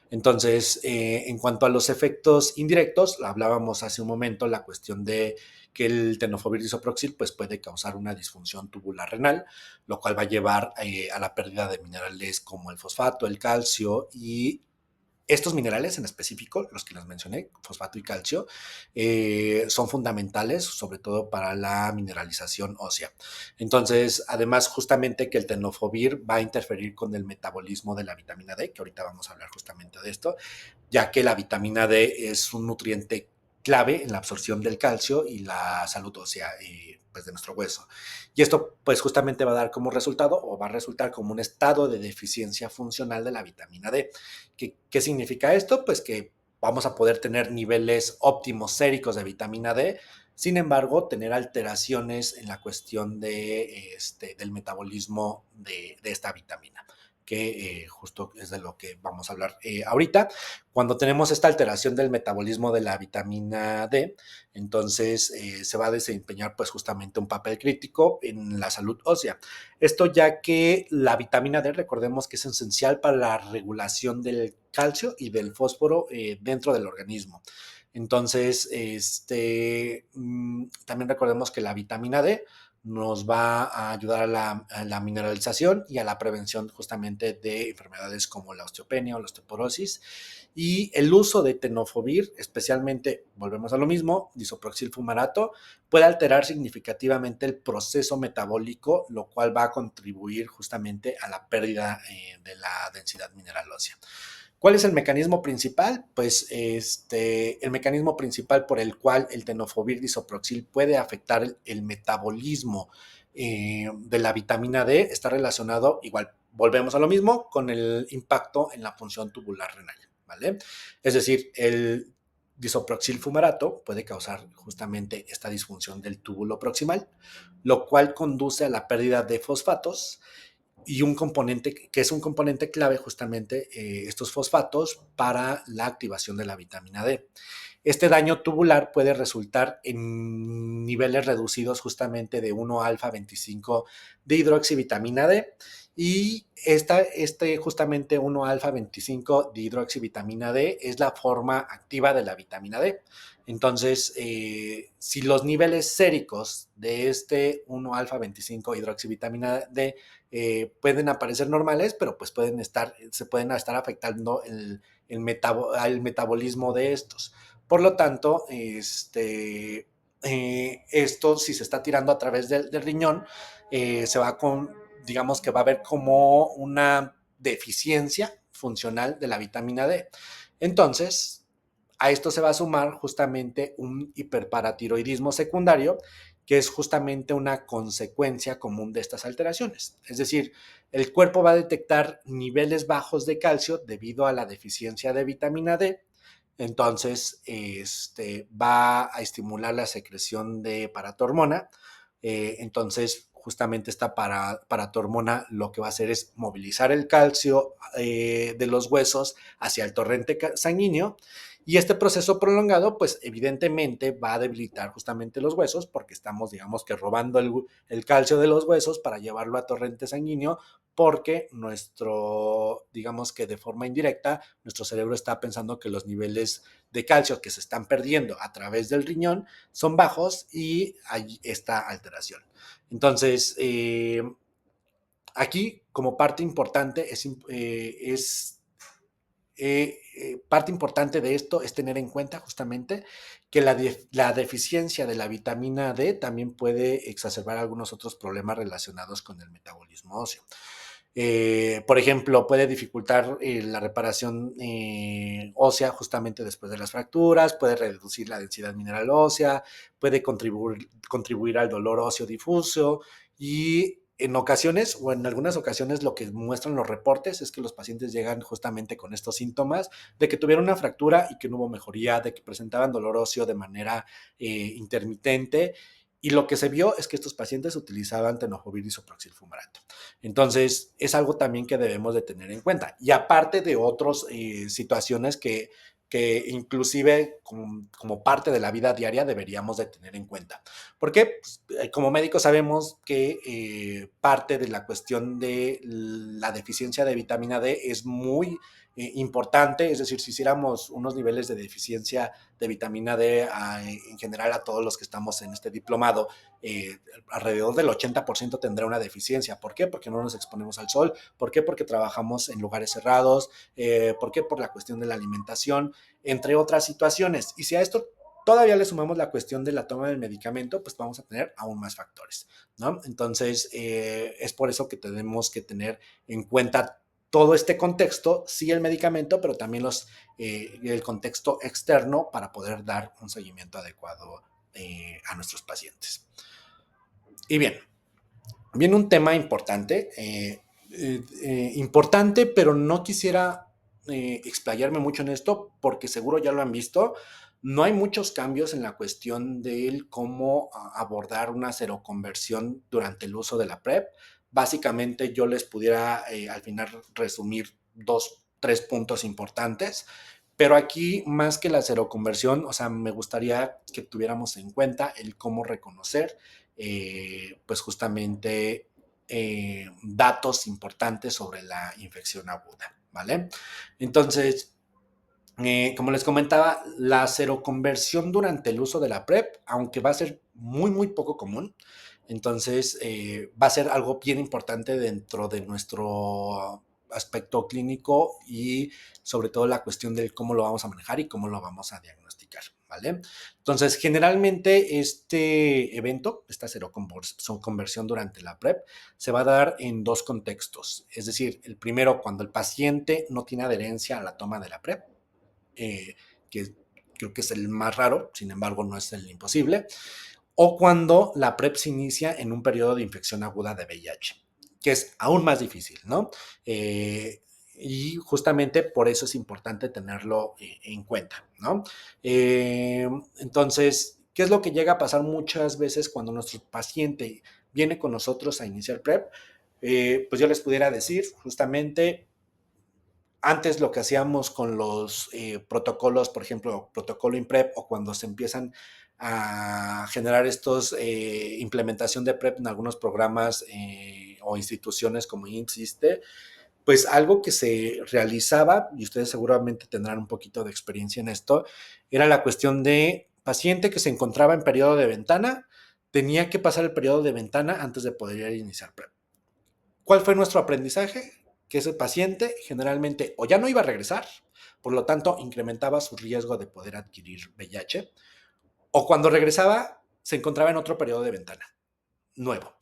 Speaker 1: Entonces, en cuanto a los efectos indirectos, hablábamos hace un momento la cuestión de que el tenofovir disoproxil pues, puede causar una disfunción tubular renal, lo cual va a llevar a la pérdida de minerales como el fosfato, el calcio y estos minerales en específico, los que les mencioné, fosfato y calcio, son fundamentales, sobre todo para la mineralización ósea. Entonces, además, justamente que el tenofovir va a interferir con el metabolismo de la vitamina D, que ahorita vamos a hablar justamente de esto, ya que la vitamina D es un nutriente clave en la absorción del calcio y la salud ósea pues de nuestro hueso. Y esto pues justamente va a dar como resultado o va a resultar como un estado de deficiencia funcional de la vitamina D. ¿Qué significa esto? Pues que vamos a poder tener niveles óptimos séricos de vitamina D, sin embargo, tener alteraciones en la cuestión del metabolismo de esta vitamina, que justo es de lo que vamos a hablar ahorita. Cuando tenemos esta alteración del metabolismo de la vitamina D, entonces se va a desempeñar pues justamente un papel crítico en la salud ósea. Esto ya que la vitamina D, recordemos que es esencial para la regulación del calcio y del fósforo dentro del organismo. Entonces, también recordemos que la vitamina D nos va a ayudar a la mineralización y a la prevención justamente de enfermedades como la osteopenia o la osteoporosis. Y el uso de tenofovir, especialmente, volvemos a lo mismo, disoproxil fumarato, puede alterar significativamente el proceso metabólico, lo cual va a contribuir justamente a la pérdida de la densidad mineral ósea. ¿Cuál es el mecanismo principal? Pues el mecanismo principal por el cual el tenofovir disoproxil puede afectar el metabolismo de la vitamina D está relacionado, igual, volvemos a lo mismo, con el impacto en la función tubular renal, ¿vale? Es decir, el disoproxil fumarato puede causar justamente esta disfunción del túbulo proximal, lo cual conduce a la pérdida de fosfatos y un componente que es un componente clave justamente estos fosfatos para la activación de la vitamina D. Este daño tubular puede resultar en niveles reducidos justamente de 1-alfa 25 de hidroxivitamina D y justamente 1-alfa 25 de hidroxivitamina D es la forma activa de la vitamina D. Entonces, si los niveles séricos de este 1-alfa 25 hidroxivitamina D pueden aparecer normales, pero pues se pueden estar afectando el metabolismo de estos. Por lo tanto, esto si se está tirando a través del riñón, se va digamos que va a haber como una deficiencia funcional de la vitamina D. Entonces, a esto se va a sumar justamente un hiperparatiroidismo secundario, que es justamente una consecuencia común de estas alteraciones. Es decir, el cuerpo va a detectar niveles bajos de calcio debido a la deficiencia de vitamina D. Entonces, va a estimular la secreción de paratormona. Entonces, justamente esta paratormona lo que va a hacer es movilizar el calcio de los huesos hacia el torrente sanguíneo y este proceso prolongado, pues evidentemente va a debilitar justamente los huesos porque estamos, digamos que robando el calcio de los huesos para llevarlo a torrente sanguíneo porque digamos que de forma indirecta, nuestro cerebro está pensando que los niveles de calcio que se están perdiendo a través del riñón son bajos y hay esta alteración. Entonces, aquí como parte importante parte importante de esto es tener en cuenta justamente que la deficiencia de la vitamina D también puede exacerbar algunos otros problemas relacionados con el metabolismo óseo. Por ejemplo, puede dificultar la reparación ósea justamente después de las fracturas, puede reducir la densidad mineral ósea, puede contribuir al dolor óseo difuso y en ocasiones o en algunas ocasiones lo que muestran los reportes es que los pacientes llegan justamente con estos síntomas de que tuvieron una fractura y que no hubo mejoría, de que presentaban dolor óseo de manera intermitente y lo que se vio es que estos pacientes utilizaban tenofovir disoproxil fumarato. Entonces, es algo también que debemos de tener en cuenta. Y aparte de otras situaciones que inclusive como parte de la vida diaria deberíamos de tener en cuenta. Porque pues, como médicos sabemos que parte de la cuestión de la deficiencia de vitamina D es muy importante, es decir, si hiciéramos unos niveles de deficiencia de vitamina D en general a todos los que estamos en este diplomado, alrededor del 80% tendrá una deficiencia. ¿Por qué? Porque no nos exponemos al sol. ¿Por qué? Porque trabajamos en lugares cerrados. ¿Por qué? Por la cuestión de la alimentación, entre otras situaciones. Y si a esto todavía le sumamos la cuestión de la toma del medicamento, pues vamos a tener aún más factores, ¿no? Entonces, es por eso que tenemos que tener en cuenta todo este contexto, sí el medicamento, pero también el contexto externo para poder dar un seguimiento adecuado a nuestros pacientes. Y bien, viene un tema importante, pero no quisiera explayarme mucho en esto porque seguro ya lo han visto. No hay muchos cambios en la cuestión de cómo abordar una seroconversión durante el uso de la PrEP. Básicamente yo les pudiera al final resumir tres puntos importantes, pero aquí más que la seroconversión, o sea, me gustaría que tuviéramos en cuenta el cómo reconocer pues justamente datos importantes sobre la infección aguda, ¿vale? Entonces, como les comentaba, la seroconversión durante el uso de la PrEP, aunque va a ser muy, muy poco común, Entonces, va a ser algo bien importante dentro de nuestro aspecto clínico y sobre todo la cuestión de cómo lo vamos a manejar y cómo lo vamos a diagnosticar, ¿vale? Entonces, generalmente este evento, esta seroconversión durante la PrEP, se va a dar en dos contextos. Es decir, el primero, cuando el paciente no tiene adherencia a la toma de la PrEP, que creo que es el más raro, sin embargo no es el imposible, o cuando la PrEP se inicia en un periodo de infección aguda de VIH, que es aún más difícil, ¿no? Y justamente por eso es importante tenerlo en cuenta, ¿no? Entonces, ¿qué es lo que llega a pasar muchas veces cuando nuestro paciente viene con nosotros a iniciar PrEP? Pues yo les pudiera decir justamente antes lo que hacíamos con los protocolos, por ejemplo, protocolo INPREP o cuando se empiezan a generar estos implementación de PrEP en algunos programas o instituciones como INSISTE, pues algo que se realizaba, y ustedes seguramente tendrán un poquito de experiencia en esto, era la cuestión de paciente que se encontraba en periodo de ventana, tenía que pasar el periodo de ventana antes de poder iniciar PrEP. ¿Cuál fue nuestro aprendizaje? Que ese paciente generalmente o ya no iba a regresar, por lo tanto incrementaba su riesgo de poder adquirir VIH, o cuando regresaba se encontraba en otro periodo de ventana nuevo.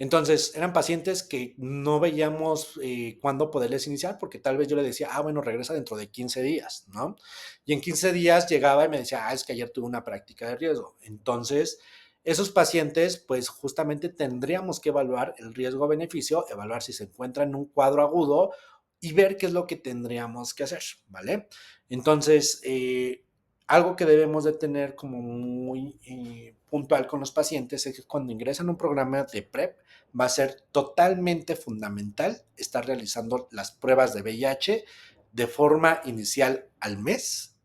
Speaker 1: Entonces, eran pacientes que no veíamos cuándo poderles iniciar, porque tal vez yo le decía, bueno, regresa dentro de 15 días, ¿no? Y en 15 días llegaba y me decía, es que ayer tuve una práctica de riesgo. Entonces, esos pacientes, pues justamente tendríamos que evaluar el riesgo-beneficio, evaluar si se encuentra en un cuadro agudo y ver qué es lo que tendríamos que hacer, ¿vale? Entonces, algo que debemos de tener como muy puntual con los pacientes es que cuando ingresan a un programa de PrEP va a ser totalmente fundamental estar realizando las pruebas de VIH de forma inicial al mes,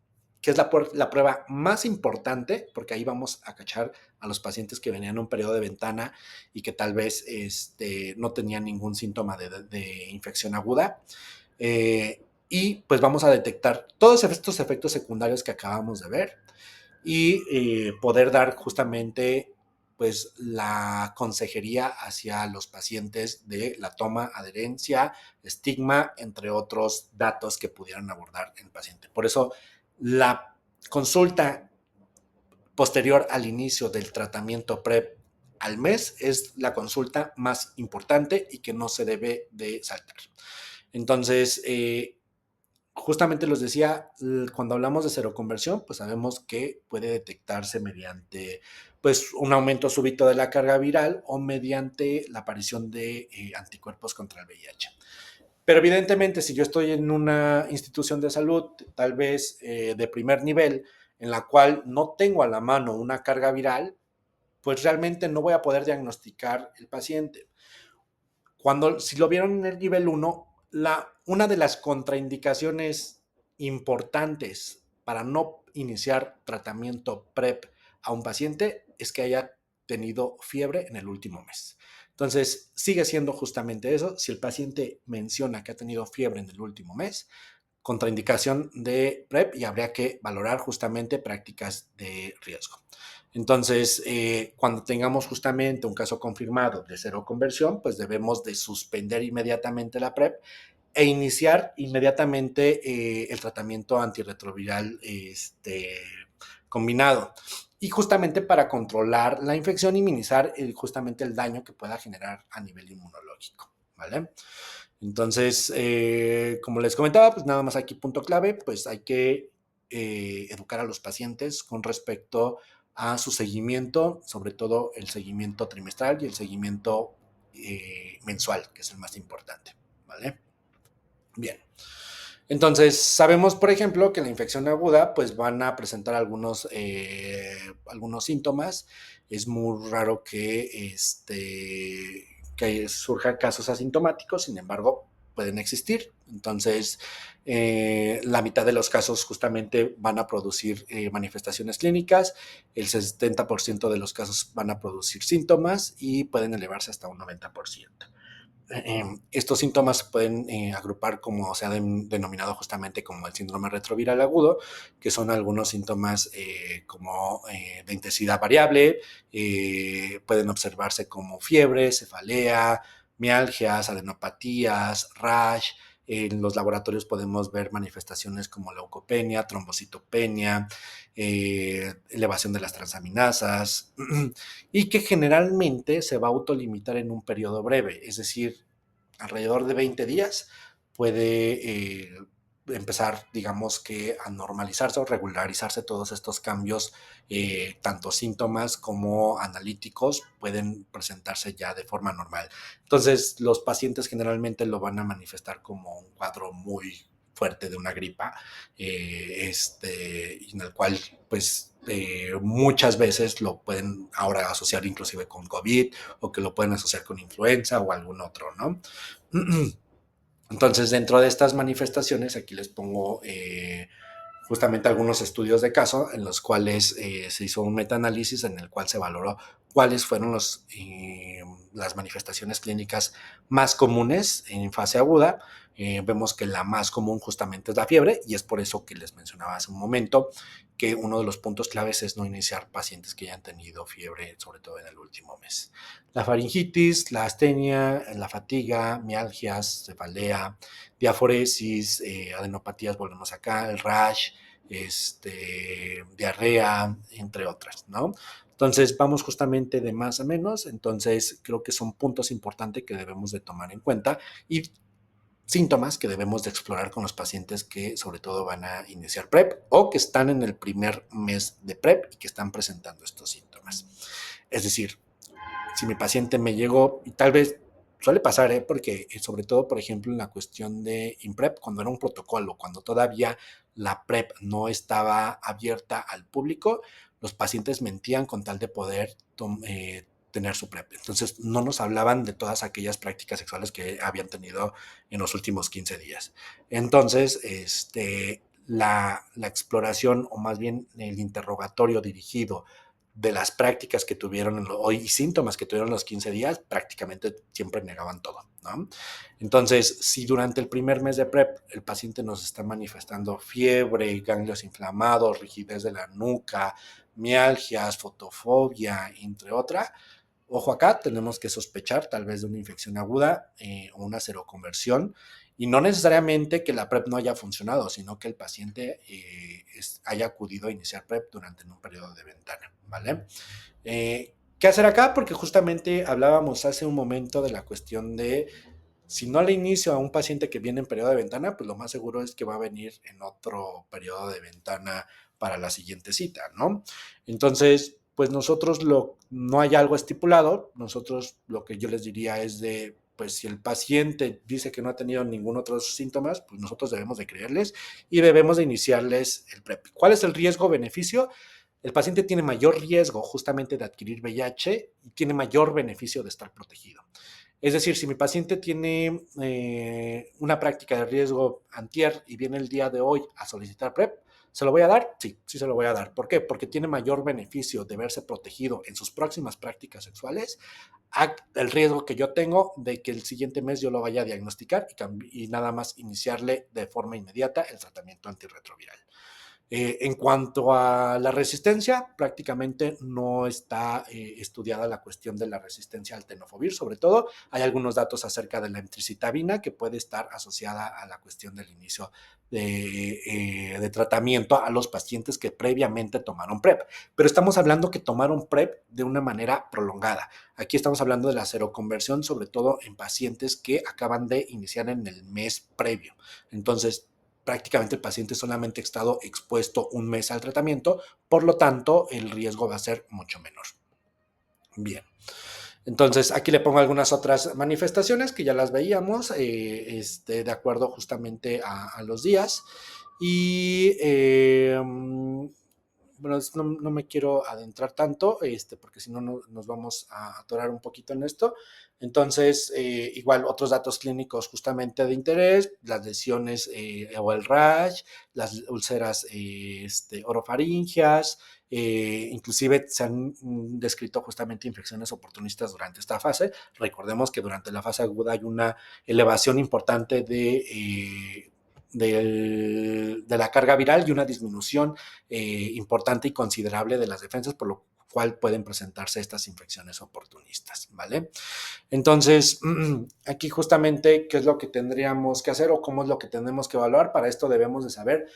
Speaker 1: que es la prueba más importante, porque ahí vamos a cachar a los pacientes que venían en un periodo de ventana y que tal vez no tenían ningún síntoma de infección aguda. Y pues vamos a detectar todos estos efectos secundarios que acabamos de ver y poder dar justamente pues la consejería hacia los pacientes de la toma, adherencia, estigma, entre otros datos que pudieran abordar el paciente. Por eso la consulta posterior al inicio del tratamiento PrEP al mes es la consulta más importante y que no se debe de saltar. Entonces, justamente les decía, cuando hablamos de seroconversión, pues sabemos que puede detectarse mediante pues, un aumento súbito de la carga viral o mediante la aparición de anticuerpos contra el VIH. Pero evidentemente, si yo estoy en una institución de salud, tal vez de primer nivel, en la cual no tengo a la mano una carga viral, pues realmente no voy a poder diagnosticar el paciente. Si lo vieron en el nivel 1, una de las contraindicaciones importantes para no iniciar tratamiento PrEP a un paciente es que haya tenido fiebre en el último mes. Entonces, sigue siendo justamente eso. Si el paciente menciona que ha tenido fiebre en el último mes, contraindicación de PrEP y habría que valorar justamente prácticas de riesgo. Entonces, cuando tengamos justamente un caso confirmado de seroconversión, pues debemos de suspender inmediatamente la PrEP e iniciar inmediatamente el tratamiento antirretroviral combinado. Y justamente para controlar la infección y minimizar justamente el daño que pueda generar a nivel inmunológico, ¿vale? Entonces, como les comentaba, pues nada más aquí punto clave, pues hay que educar a los pacientes con respecto a su seguimiento, sobre todo el seguimiento trimestral y el seguimiento mensual, que es el más importante, ¿vale? Bien. Entonces, sabemos, por ejemplo, que la infección aguda, pues van a presentar algunos síntomas. Es muy raro que surjan casos asintomáticos, sin embargo, pueden existir. Entonces, la mitad de los casos justamente van a producir manifestaciones clínicas, el 70% de los casos van a producir síntomas y pueden elevarse hasta un 90%. Estos síntomas se pueden agrupar como se ha denominado justamente como el síndrome retroviral agudo, que son algunos síntomas como de intensidad variable, pueden observarse como fiebre, cefalea, mialgias, adenopatías, rash. En los laboratorios podemos ver manifestaciones como leucopenia, trombocitopenia, elevación de las transaminasas, y que generalmente se va a autolimitar en un periodo breve, es decir, alrededor de 20 días puede empezar, digamos que a normalizarse o regularizarse todos estos cambios, tanto síntomas como analíticos pueden presentarse ya de forma normal. Entonces, los pacientes generalmente lo van a manifestar como un cuadro muy fuerte de una gripa, en el cual pues muchas veces lo pueden ahora asociar inclusive con COVID o que lo pueden asociar con influenza o algún otro, ¿no? Entonces, dentro de estas manifestaciones, aquí les pongo justamente algunos estudios de caso en los cuales se hizo un metaanálisis en el cual se valoró cuáles fueron las manifestaciones clínicas más comunes en fase aguda. Vemos que la más común justamente es la fiebre y es por eso que les mencionaba hace un momento que uno de los puntos claves es no iniciar pacientes que ya han tenido fiebre, sobre todo en el último mes. La faringitis, la astenia, la fatiga, mialgias, cefalea, diaforesis, adenopatías, volvemos acá, el rash, diarrea, entre otras, ¿no? Entonces, vamos justamente de más a menos, entonces creo que son puntos importantes que debemos de tomar en cuenta y síntomas que debemos de explorar con los pacientes que sobre todo van a iniciar PrEP o que están en el primer mes de PrEP y que están presentando estos síntomas. Es decir, si mi paciente me llegó, y tal vez suele pasar, porque sobre todo, por ejemplo, en la cuestión de INPREP, cuando era un protocolo, cuando todavía la PrEP no estaba abierta al público, los pacientes mentían con tal de poder tener su PrEP. Entonces, no nos hablaban de todas aquellas prácticas sexuales que habían tenido en los últimos 15 días. Entonces, la exploración, o más bien el interrogatorio dirigido de las prácticas que tuvieron y síntomas que tuvieron los 15 días, prácticamente siempre negaban todo, ¿no? Entonces, si durante el primer mes de PrEP el paciente nos está manifestando fiebre, ganglios inflamados, rigidez de la nuca, mialgias, fotofobia, entre otras, ojo acá, tenemos que sospechar tal vez de una infección aguda o una seroconversión, y no necesariamente que la PrEP no haya funcionado, sino que el paciente haya acudido a iniciar PrEP durante un periodo de ventana, ¿vale? ¿Qué hacer acá? Porque justamente hablábamos hace un momento de la cuestión de si no le inicio a un paciente que viene en periodo de ventana, pues lo más seguro es que va a venir en otro periodo de ventana para la siguiente cita, ¿no? Entonces, pues no hay algo estipulado, nosotros lo que yo les diría es de, pues si el paciente dice que no ha tenido ningún otro síntomas, pues nosotros debemos de creerles y debemos de iniciarles el PrEP. ¿Cuál es el riesgo-beneficio? El paciente tiene mayor riesgo justamente de adquirir VIH y tiene mayor beneficio de estar protegido. Es decir, si mi paciente tiene una práctica de riesgo antier y viene el día de hoy a solicitar PrEP, ¿se lo voy a dar? Sí, sí se lo voy a dar. ¿Por qué? Porque tiene mayor beneficio de verse protegido en sus próximas prácticas sexuales el riesgo que yo tengo de que el siguiente mes yo lo vaya a diagnosticar y nada más iniciarle de forma inmediata el tratamiento antirretroviral. En cuanto a la resistencia, prácticamente no está estudiada la cuestión de la resistencia al tenofovir, sobre todo. Hay algunos datos acerca de la emtricitabina que puede estar asociada a la cuestión del inicio de tratamiento a los pacientes que previamente tomaron PrEP. Pero estamos hablando que tomaron PrEP de una manera prolongada. Aquí estamos hablando de la seroconversión, sobre todo en pacientes que acaban de iniciar en el mes previo. Entonces, prácticamente el paciente solamente ha estado expuesto un mes al tratamiento, por lo tanto el riesgo va a ser mucho menor. Bien, entonces aquí le pongo algunas otras manifestaciones que ya las veíamos, de acuerdo justamente a los días. Y bueno, no me quiero adentrar tanto, porque si no nos vamos a atorar un poquito en esto. Entonces, igual otros datos clínicos justamente de interés, las lesiones o el rash, las úlceras orofaringias, inclusive se han descrito justamente infecciones oportunistas durante esta fase. Recordemos que durante la fase aguda hay una elevación importante de la carga viral y una disminución importante y considerable de las defensas, por lo cual pueden presentarse estas infecciones oportunistas, ¿vale? Entonces, aquí justamente, ¿qué es lo que tendríamos que hacer o cómo es lo que tenemos que evaluar? Para esto debemos de saber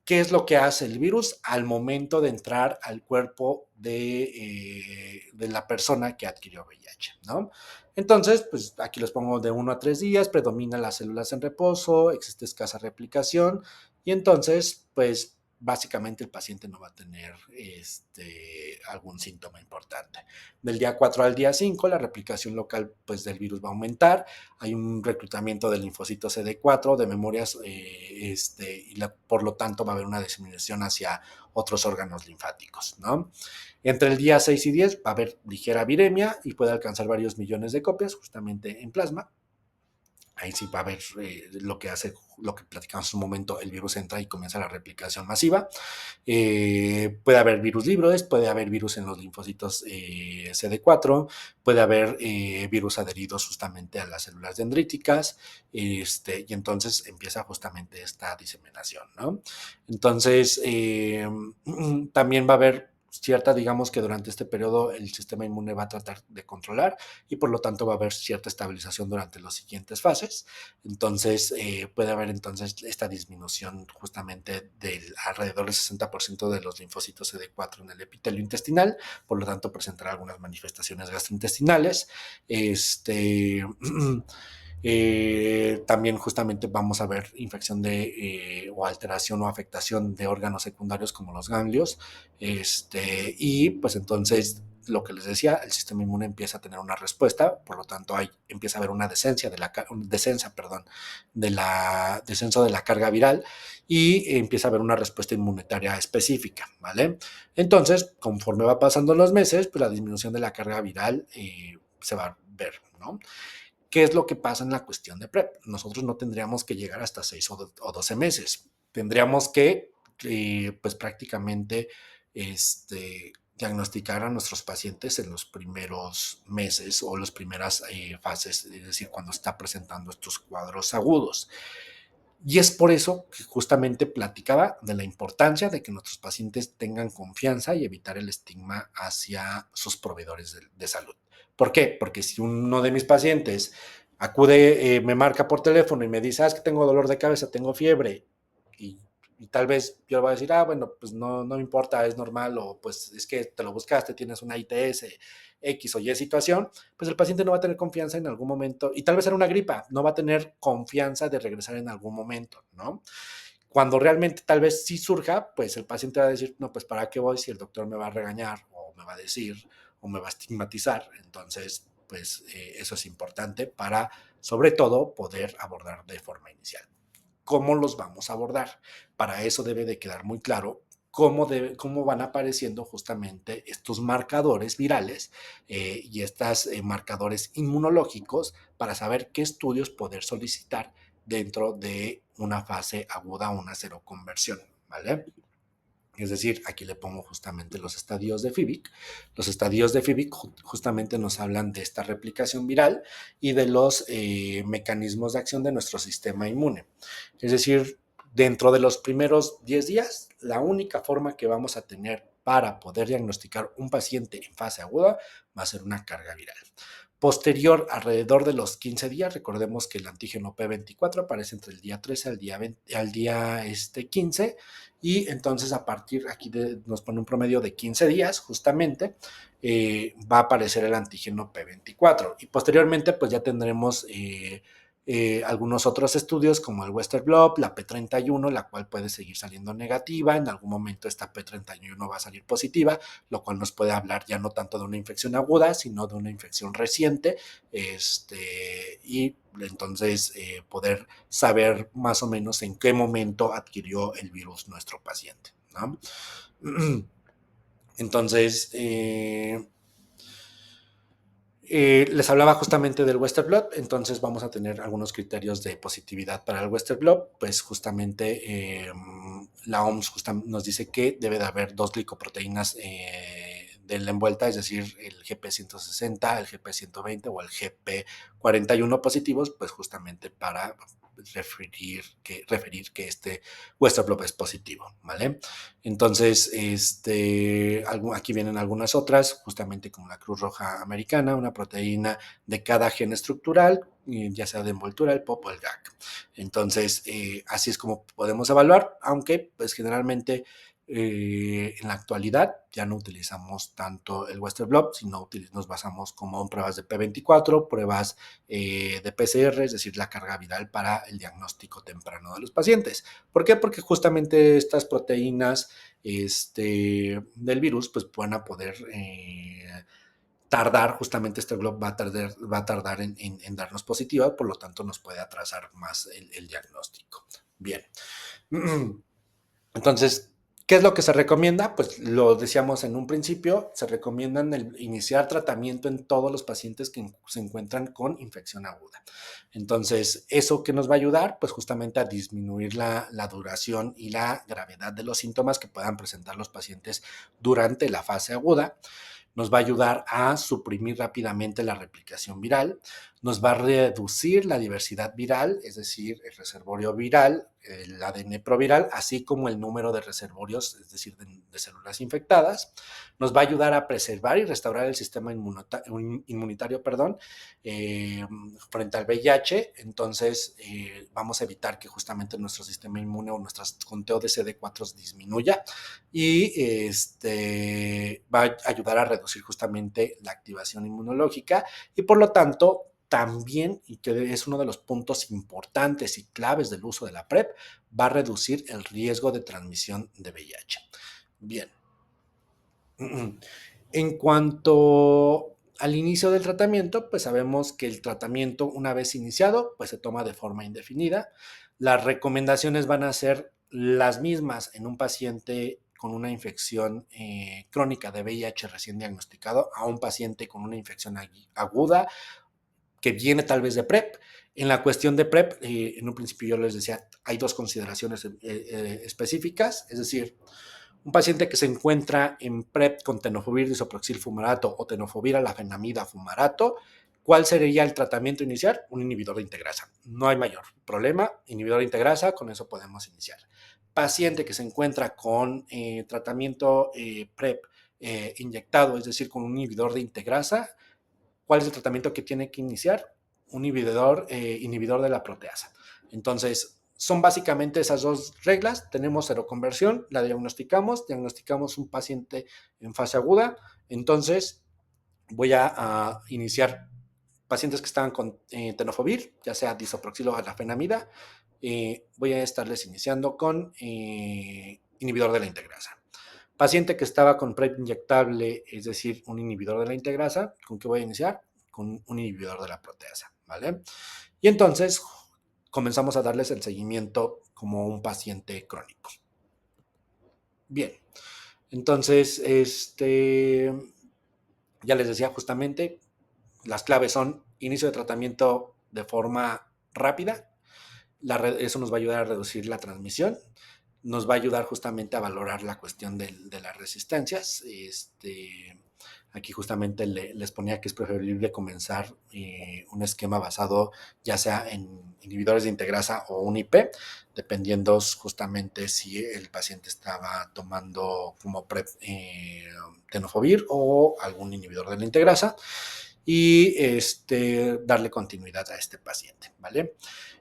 Speaker 1: qué es lo que hace el virus al momento de entrar al cuerpo de la persona que adquirió VIH, ¿no? Entonces, pues aquí les pongo de 1 a 3 días, predominan las células en reposo, existe escasa replicación y entonces, pues básicamente el paciente no va a tener algún síntoma importante. Del día 4 al día 5, la replicación local pues, del virus va a aumentar, hay un reclutamiento del linfocito CD4, de memorias, por lo tanto va a haber una diseminación hacia otros órganos linfáticos, ¿no? Entre el día 6 y 10 va a haber ligera viremia y puede alcanzar varios millones de copias justamente en plasma. Ahí sí va a haber lo que hace, lo que platicamos en un momento, el virus entra y comienza la replicación masiva. Puede haber virus libres, puede haber virus en los linfocitos CD4, puede haber virus adheridos justamente a las células dendríticas, y entonces empieza justamente esta diseminación, ¿no? Entonces, también va a haber cierta, digamos que durante este periodo el sistema inmune va a tratar de controlar y por lo tanto va a haber cierta estabilización durante las siguientes fases. Entonces, puede haber entonces esta disminución justamente del alrededor del 60% de los linfocitos CD4 en el epitelio intestinal, por lo tanto presentará algunas manifestaciones gastrointestinales. También justamente vamos a ver infección o alteración o afectación de órganos secundarios como los ganglios, y pues entonces lo que les decía, el sistema inmune empieza a tener una respuesta, por lo tanto empieza a haber una descenso de la carga viral y empieza a haber una respuesta inmunitaria específica, ¿vale? Entonces, conforme va pasando los meses, pues la disminución de la carga viral se va a ver, ¿no? ¿Qué es lo que pasa en la cuestión de PrEP? Nosotros no tendríamos que llegar hasta 6 o 12 meses. Tendríamos que, pues prácticamente, diagnosticar a nuestros pacientes en los primeros meses o las primeras fases, es decir, cuando está presentando estos cuadros agudos. Y es por eso que justamente platicaba de la importancia de que nuestros pacientes tengan confianza y evitar el estigma hacia sus proveedores de salud. ¿Por qué? Porque si uno de mis pacientes acude, me marca por teléfono y me dice, es que tengo dolor de cabeza, tengo fiebre, y, y tal vez yo le voy a decir, bueno, pues no me importa, es normal, o pues es que te lo buscaste, tienes una ITS, X o Y situación, pues el paciente no va a tener confianza en algún momento, y tal vez era una gripa, no va a tener confianza de regresar en algún momento, ¿no? Cuando realmente tal vez sí surja, pues el paciente va a decir, no, pues ¿para qué voy si el doctor me va a regañar o me va a decir o me va a estigmatizar? Entonces, pues eso es importante para, sobre todo, poder abordar de forma inicial. ¿Cómo los vamos a abordar? Para eso debe de quedar muy claro cómo van apareciendo justamente estos marcadores virales y estos marcadores inmunológicos para saber qué estudios poder solicitar dentro de una fase aguda o una seroconversión, ¿vale? Es decir, aquí le pongo justamente los estadios de Fibic. Los estadios de Fibic justamente nos hablan de esta replicación viral y de los mecanismos de acción de nuestro sistema inmune. Es decir, dentro de los primeros 10 días, la única forma que vamos a tener para poder diagnosticar un paciente en fase aguda va a ser una carga viral. Posterior, alrededor de los 15 días, recordemos que el antígeno P24 aparece entre el día 13 al día 15, y entonces a partir aquí nos pone un promedio de 15 días justamente, va a aparecer el antígeno P24 y posteriormente pues ya tendremos algunos otros estudios como el Western blot, la P31, la cual puede seguir saliendo negativa, en algún momento esta P31 va a salir positiva, lo cual nos puede hablar ya no tanto de una infección aguda, sino de una infección reciente, y entonces poder saber más o menos en qué momento adquirió el virus nuestro paciente, ¿no? Entonces, Les hablaba justamente del Western blot, entonces vamos a tener algunos criterios de positividad para el Western blot, pues justamente la OMS nos dice que debe de haber dos glicoproteínas de la envuelta, es decir, el GP160, el GP120 o el GP41 positivos, pues justamente para referir que este Western blot es positivo, ¿vale? Entonces, aquí vienen algunas otras, justamente como la Cruz Roja Americana, una proteína de cada gen estructural, ya sea de envoltura, el POP o el GAC. Entonces, así es como podemos evaluar, aunque pues generalmente en la actualidad ya no utilizamos tanto el Western blot, sino nos basamos como en pruebas de P24, pruebas de PCR, es decir, la carga viral para el diagnóstico temprano de los pacientes. ¿Por qué? Porque justamente estas proteínas del virus pues van a poder tardar, justamente este blog va a tardar en darnos positiva, por lo tanto nos puede atrasar más el diagnóstico. Bien. Entonces, ¿qué es lo que se recomienda? Pues lo decíamos en un principio, se recomiendan iniciar tratamiento en todos los pacientes que se encuentran con infección aguda. Entonces, ¿eso qué nos va a ayudar? Pues justamente a disminuir la duración y la gravedad de los síntomas que puedan presentar los pacientes durante la fase aguda. Nos va a ayudar a suprimir rápidamente la replicación viral, nos va a reducir la diversidad viral, es decir, el reservorio viral, el ADN proviral, así como el número de reservorios, es decir, de células infectadas. Nos va a ayudar a preservar y restaurar el sistema inmunitario, frente al VIH. Entonces, vamos a evitar que justamente nuestro sistema inmune o nuestro conteo de CD4 disminuya y va a ayudar a reducir justamente la activación inmunológica y por lo tanto también, y que es uno de los puntos importantes y claves del uso de la PrEP, va a reducir el riesgo de transmisión de VIH. Bien. En cuanto al inicio del tratamiento, pues sabemos que el tratamiento una vez iniciado, pues se toma de forma indefinida. Las recomendaciones van a ser las mismas en un paciente con una infección crónica de VIH recién diagnosticado a un paciente con una infección aguda que viene tal vez de PrEP. En la cuestión de PrEP, en un principio yo les decía, hay dos consideraciones específicas, es decir, un paciente que se encuentra en PrEP con tenofovir disoproxil fumarato o tenofovir alafenamida fumarato, ¿cuál sería el tratamiento inicial? Un inhibidor de integrasa. No hay mayor problema, inhibidor de integrasa, con eso podemos iniciar. Paciente que se encuentra con tratamiento PrEP inyectado, es decir, con un inhibidor de integrasa, ¿cuál es el tratamiento que tiene que iniciar? Un inhibidor de la proteasa. Entonces, son básicamente esas dos reglas. Tenemos seroconversión, la diagnosticamos un paciente en fase aguda. Entonces, voy a iniciar pacientes que estaban con tenofovir, ya sea disoproxil o alafenamida. Voy a estarles iniciando con inhibidor de la integrasa. Paciente que estaba con PrEP inyectable, es decir, un inhibidor de la integrasa, ¿con qué voy a iniciar? Con un inhibidor de la proteasa, ¿vale? Y entonces comenzamos a darles el seguimiento como un paciente crónico. Bien, entonces, ya les decía justamente, las claves son inicio de tratamiento de forma rápida, eso nos va a ayudar a reducir la transmisión, nos va a ayudar justamente a valorar la cuestión de las resistencias. Aquí justamente les ponía que es preferible comenzar un esquema basado ya sea en inhibidores de integrasa o un IP, dependiendo justamente si el paciente estaba tomando como tenofovir o algún inhibidor de la integrasa y darle continuidad a este paciente, ¿vale?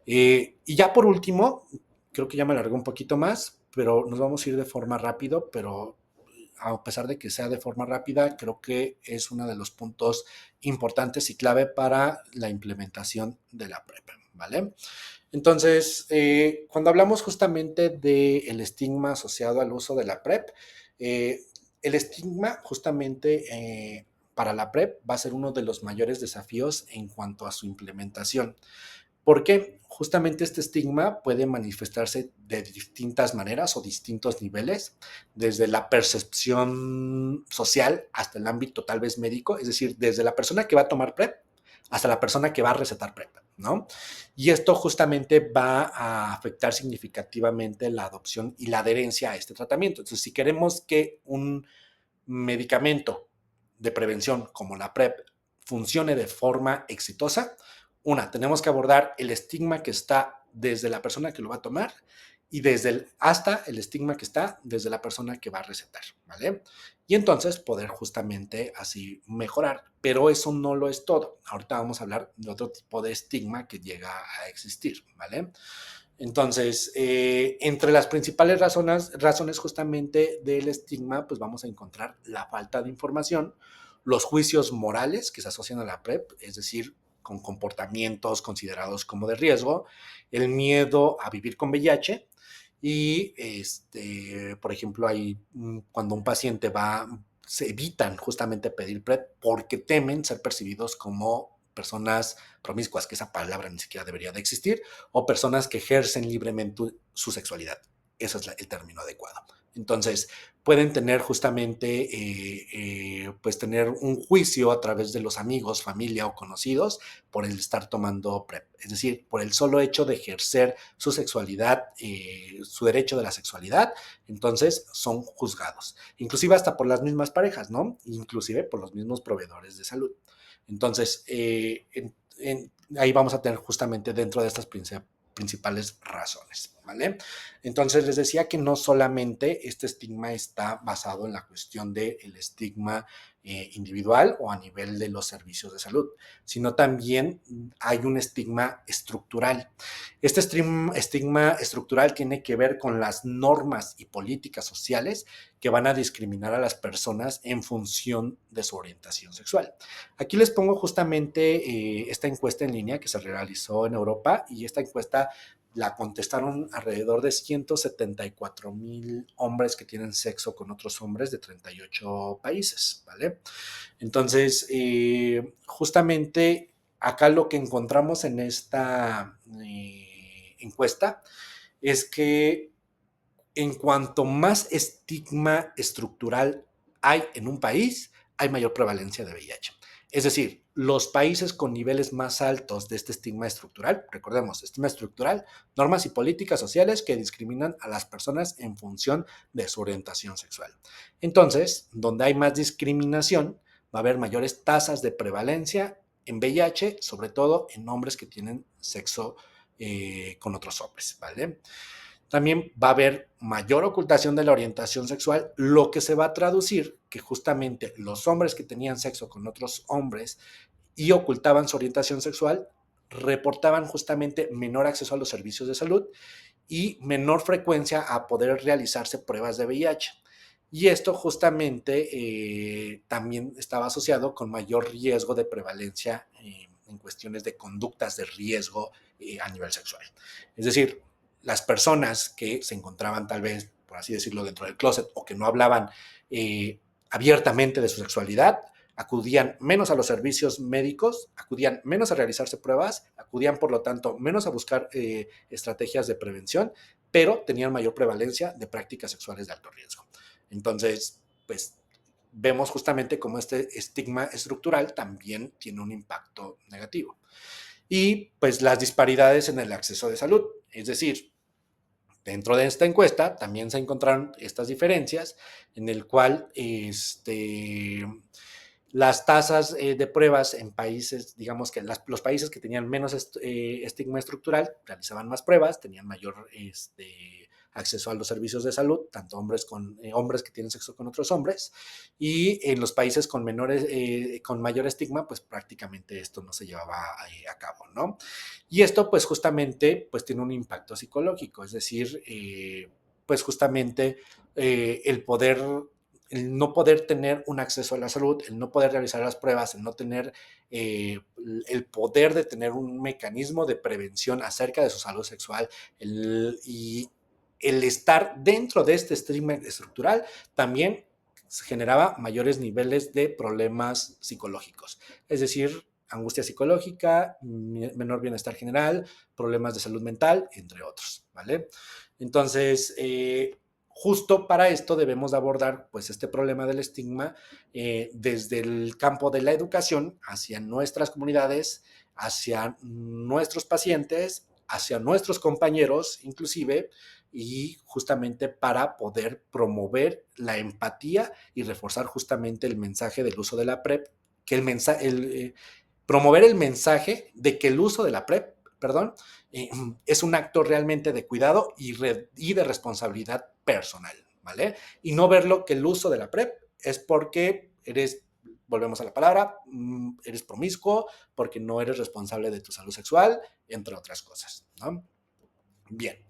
Speaker 1: Y ya por último, creo que ya me alargué un poquito más, pero nos vamos a ir de forma rápido, pero a pesar de que sea de forma rápida, creo que es uno de los puntos importantes y clave para la implementación de la PrEP, ¿vale? Entonces, cuando hablamos justamente del estigma asociado al uso de la PrEP, el estigma justamente para la PrEP va a ser uno de los mayores desafíos en cuanto a su implementación. ¿Por qué? Justamente este estigma puede manifestarse de distintas maneras o distintos niveles, desde la percepción social hasta el ámbito tal vez médico, es decir, desde la persona que va a tomar PrEP hasta la persona que va a recetar PrEP, ¿no? Y esto justamente va a afectar significativamente la adopción y la adherencia a este tratamiento. Entonces, si queremos que un medicamento de prevención como la PrEP funcione de forma exitosa, tenemos que abordar el estigma que está desde la persona que lo va a tomar y hasta el estigma que está desde la persona que va a recetar, ¿vale? Y entonces poder justamente así mejorar, pero eso no lo es todo. Ahorita vamos a hablar de otro tipo de estigma que llega a existir, ¿vale? Entonces, entre las principales razones justamente del estigma, pues vamos a encontrar la falta de información, los juicios morales que se asocian a la PrEP, es decir, con comportamientos considerados como de riesgo, el miedo a vivir con VIH y, por ejemplo, cuando un paciente se evitan justamente pedir PrEP porque temen ser percibidos como personas promiscuas, que esa palabra ni siquiera debería de existir, o personas que ejercen libremente su sexualidad. Ese es el término adecuado. Entonces, pueden tener justamente, pues tener un juicio a través de los amigos, familia o conocidos por el estar tomando PrEP. Es decir, por el solo hecho de ejercer su sexualidad, su derecho de la sexualidad, entonces son juzgados. Inclusive hasta por las mismas parejas, ¿no? Inclusive por los mismos proveedores de salud. Entonces, ahí vamos a tener justamente dentro de estas principales razones, ¿vale? Entonces les decía que no solamente este estigma está basado en la cuestión del estigma individual o a nivel de los servicios de salud, sino también hay un estigma estructural. Este estigma estructural tiene que ver con las normas y políticas sociales que van a discriminar a las personas en función de su orientación sexual. Aquí les pongo justamente esta encuesta en línea que se realizó en Europa y esta encuesta la contestaron alrededor de 174,000 hombres que tienen sexo con otros hombres de 38 países, ¿vale? Entonces, justamente acá lo que encontramos en esta encuesta es que en cuanto más estigma estructural hay en un país, hay mayor prevalencia de VIH. Es decir, los países con niveles más altos de este estigma estructural, recordemos, estigma estructural, normas y políticas sociales que discriminan a las personas en función de su orientación sexual. Entonces, donde hay más discriminación, va a haber mayores tasas de prevalencia en VIH, sobre todo en hombres que tienen sexo con otros hombres, ¿vale? También va a haber mayor ocultación de la orientación sexual, lo que se va a traducir que justamente los hombres que tenían sexo con otros hombres y ocultaban su orientación sexual reportaban justamente menor acceso a los servicios de salud y menor frecuencia a poder realizarse pruebas de VIH. Y esto justamente también estaba asociado con mayor riesgo de prevalencia en cuestiones de conductas de riesgo a nivel sexual. Es decir, las personas que se encontraban tal vez, por así decirlo, dentro del closet o que no hablaban abiertamente de su sexualidad, acudían menos a los servicios médicos, acudían menos a realizarse pruebas, acudían por lo tanto menos a buscar estrategias de prevención, pero tenían mayor prevalencia de prácticas sexuales de alto riesgo. Entonces, pues vemos justamente cómo este estigma estructural también tiene un impacto negativo. Y pues las disparidades en el acceso de salud, es decir, dentro de esta encuesta también se encontraron estas diferencias en el cual las tasas de pruebas en países, digamos que los países que tenían menos estigma estructural realizaban más pruebas, tenían mayor acceso a los servicios de salud, tanto hombres que tienen sexo con otros hombres, y en los países con mayor estigma, pues prácticamente esto no se llevaba a cabo, ¿no? Y esto pues justamente pues tiene un impacto psicológico, es decir, pues justamente el no poder tener un acceso a la salud, el no poder realizar las pruebas, el no tener el poder de tener un mecanismo de prevención acerca de su salud sexual y el estar dentro de este estigma estructural también generaba mayores niveles de problemas psicológicos. Es decir, angustia psicológica, menor bienestar general, problemas de salud mental, entre otros, ¿vale? Entonces, justo para esto debemos de abordar pues este problema del estigma desde el campo de la educación hacia nuestras comunidades, hacia nuestros pacientes, hacia nuestros compañeros inclusive, y justamente para poder promover la empatía y reforzar justamente el mensaje del uso de la PrEP, que promover el mensaje de que el uso de la PrEP, perdón, es un acto realmente de cuidado y de responsabilidad personal, ¿vale? Y no verlo que el uso de la PrEP es porque eres, volvemos a la palabra, eres promiscuo, porque no eres responsable de tu salud sexual, entre otras cosas, ¿no? Bien,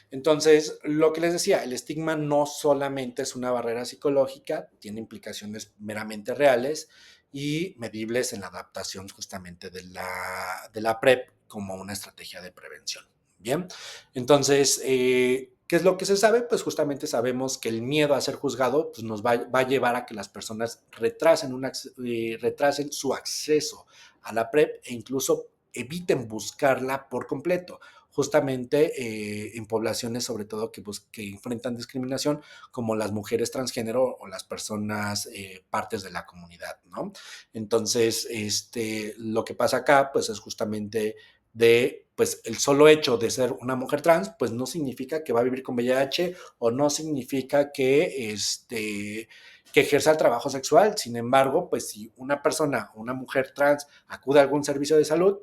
Speaker 1: entonces, lo que les decía, el estigma no solamente es una barrera psicológica, tiene implicaciones meramente reales y medibles en la adaptación justamente de la PrEP como una estrategia de prevención. Bien, entonces, ¿qué es lo que se sabe? Pues justamente sabemos que el miedo a ser juzgado pues nos va a llevar a que las personas retrasen su acceso a la PrEP e incluso eviten buscarla por completo justamente en poblaciones sobre todo que enfrentan discriminación, como las mujeres transgénero o las personas partes de la comunidad, ¿no? Entonces, lo que pasa acá, pues es justamente pues el solo hecho de ser una mujer trans, pues no significa que va a vivir con VIH o no significa que ejerza el trabajo sexual. Sin embargo, pues si una persona, una mujer trans, acude a algún servicio de salud,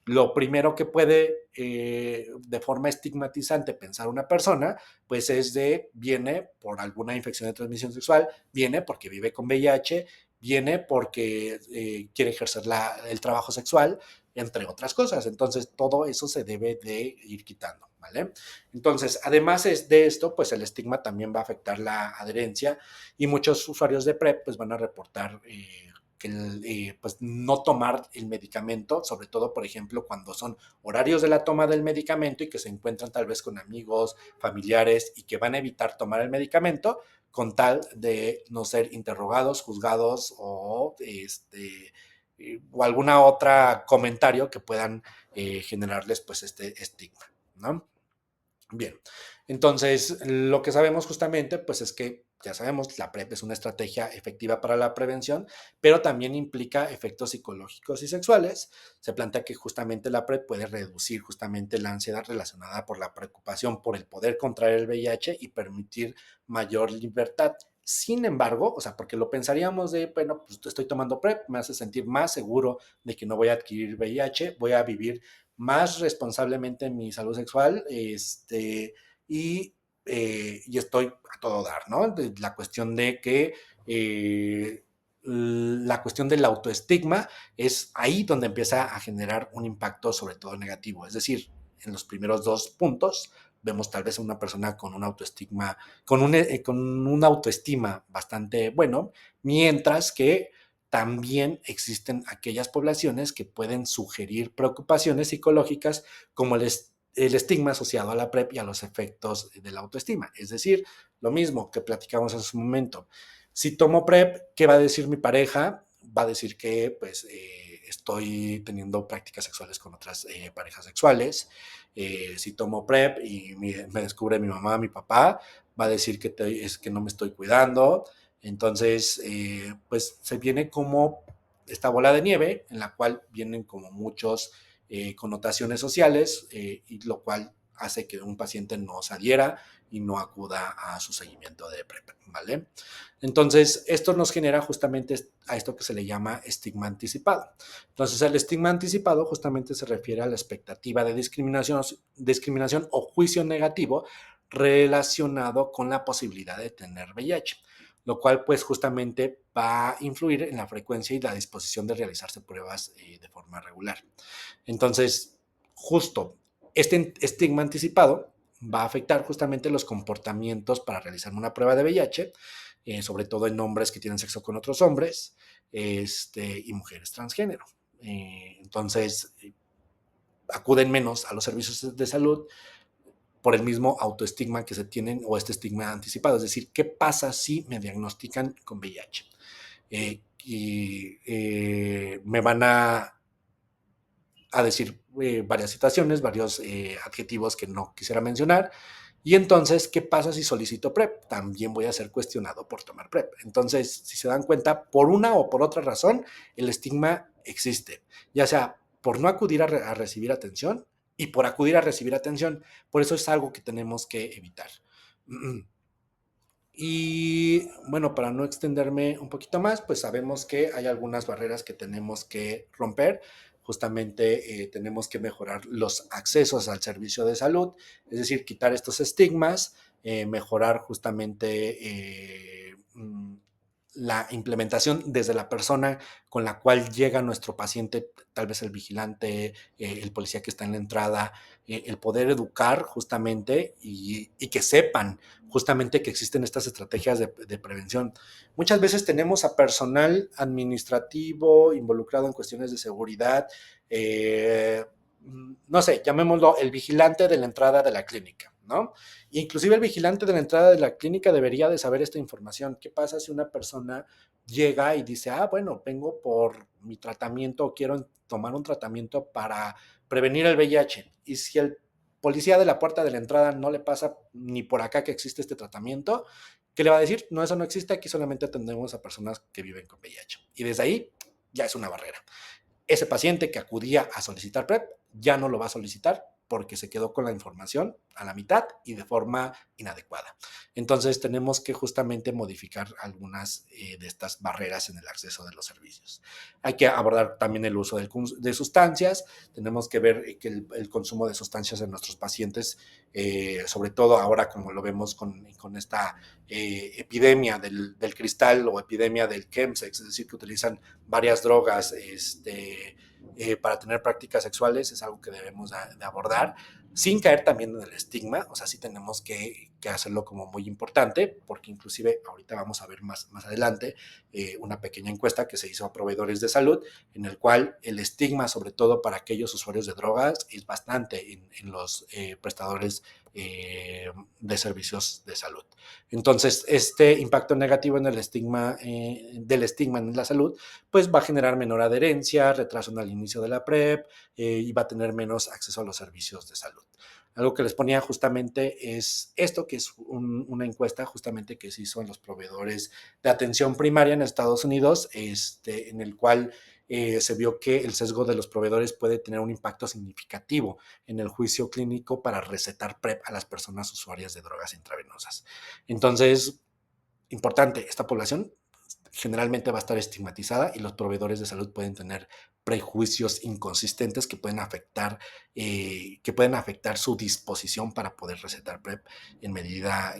Speaker 1: lo primero que puede de forma estigmatizante pensar una persona, pues viene por alguna infección de transmisión sexual, viene porque vive con VIH, viene porque quiere ejercer el trabajo sexual, entre otras cosas. Entonces, todo eso se debe de ir quitando, ¿vale? Entonces, además de esto, pues el estigma también va a afectar la adherencia y muchos usuarios de PrEP pues van a reportar pues no tomar el medicamento, sobre todo, por ejemplo, cuando son horarios de la toma del medicamento y que se encuentran tal vez con amigos, familiares y que van a evitar tomar el medicamento con tal de no ser interrogados, juzgados o alguna otra comentario que puedan generarles pues este estigma, ¿no? Bien, entonces lo que sabemos justamente, pues es que ya sabemos, la PrEP es una estrategia efectiva para la prevención, pero también implica efectos psicológicos y sexuales. Se plantea que justamente la PrEP puede reducir justamente la ansiedad relacionada por la preocupación por el poder contraer el VIH y permitir mayor libertad. Sin embargo, o sea, porque lo pensaríamos bueno, pues estoy tomando PrEP, me hace sentir más seguro de que no voy a adquirir VIH, voy a vivir más responsablemente en mi salud sexual, y, y estoy a todo dar, ¿no? La cuestión de que la cuestión del autoestigma es ahí donde empieza a generar un impacto sobre todo negativo, es decir, en los primeros dos puntos vemos tal vez a una persona con un autoestigma, con una autoestima bastante bueno, mientras que también existen aquellas poblaciones que pueden sugerir preocupaciones psicológicas como el estigma asociado a la PrEP y a los efectos de la autoestima. Es decir, lo mismo que platicamos en su momento. Si tomo PrEP, ¿qué va a decir mi pareja? Va a decir que pues estoy teniendo prácticas sexuales con otras parejas sexuales. Si tomo PrEP y me descubre mi mamá, mi papá, va a decir que es que no me estoy cuidando. Entonces, pues se viene como esta bola de nieve en la cual vienen como muchos connotaciones sociales y lo cual hace que un paciente no se adhiera y no acuda a su seguimiento de PrEP, ¿vale? Entonces, esto nos genera justamente a esto que se le llama estigma anticipado. Entonces, el estigma anticipado justamente se refiere a la expectativa de discriminación o juicio negativo relacionado con la posibilidad de tener VIH, lo cual pues justamente va a influir en la frecuencia y la disposición de realizarse pruebas de forma regular. Entonces, justo este estigma anticipado va a afectar justamente los comportamientos para realizar una prueba de VIH, sobre todo en hombres que tienen sexo con otros hombres y mujeres transgénero. Entonces, acuden menos a los servicios de salud por el mismo autoestigma que se tienen o este estigma anticipado. Es decir, ¿qué pasa si me diagnostican con VIH? Y me van a a decir varias situaciones, varios adjetivos que no quisiera mencionar. Y entonces, ¿qué pasa si solicito PrEP? También voy a ser cuestionado por tomar PrEP. Entonces, si se dan cuenta, por una o por otra razón, el estigma existe, ya sea por no acudir a recibir atención y por acudir a recibir atención. Por eso es algo que tenemos que evitar. Y bueno, para no extenderme un poquito más, pues sabemos que hay algunas barreras que tenemos que romper. Justamente tenemos que mejorar los accesos al servicio de salud, es decir, quitar estos estigmas, mejorar justamente la implementación desde la persona con la cual llega nuestro paciente, tal vez el vigilante, el policía que está en la entrada, el poder educar justamente y que sepan justamente que existen estas estrategias de prevención. Muchas veces tenemos a personal administrativo involucrado en cuestiones de seguridad, no sé, llamémoslo el vigilante de la entrada de la clínica, ¿no? Inclusive el vigilante de la entrada de la clínica debería de saber esta información. ¿Qué pasa si una persona llega y dice, ah, bueno, vengo por mi tratamiento o quiero tomar un tratamiento para prevenir el VIH? Y si el policía de la puerta de la entrada no le pasa ni por acá que existe este tratamiento, ¿qué le va a decir? No, eso no existe, aquí solamente atendemos a personas que viven con VIH. Y desde ahí ya es una barrera. Ese paciente que acudía a solicitar PrEP ya no lo va a solicitar porque se quedó con la información a la mitad y de forma inadecuada. Entonces tenemos que justamente modificar algunas de estas barreras en el acceso de los servicios. Hay que abordar también el uso de sustancias, tenemos que ver que el consumo de sustancias en nuestros pacientes, sobre todo ahora como lo vemos con esta epidemia del cristal o epidemia del chemsex, es decir, que utilizan varias drogas para tener prácticas sexuales, es algo que debemos de abordar sin caer también en el estigma. O sea, sí tenemos que hacerlo como muy importante, porque inclusive ahorita vamos a ver más adelante una pequeña encuesta que se hizo a proveedores de salud, en el cual el estigma, sobre todo para aquellos usuarios de drogas, es bastante en los prestadores de servicios de salud. Entonces, este impacto negativo en el estigma, del estigma en la salud, pues va a generar menor adherencia, retraso en el inicio de la PrEP y va a tener menos acceso a los servicios de salud. Algo que les ponía justamente es esto, que es una encuesta justamente que se hizo en los proveedores de atención primaria en Estados Unidos, en el cual se vio que el sesgo de los proveedores puede tener un impacto significativo en el juicio clínico para recetar PrEP a las personas usuarias de drogas intravenosas. Entonces, importante, esta población generalmente va a estar estigmatizada y los proveedores de salud pueden tener prejuicios inconsistentes que pueden afectar su disposición para poder recetar PrEP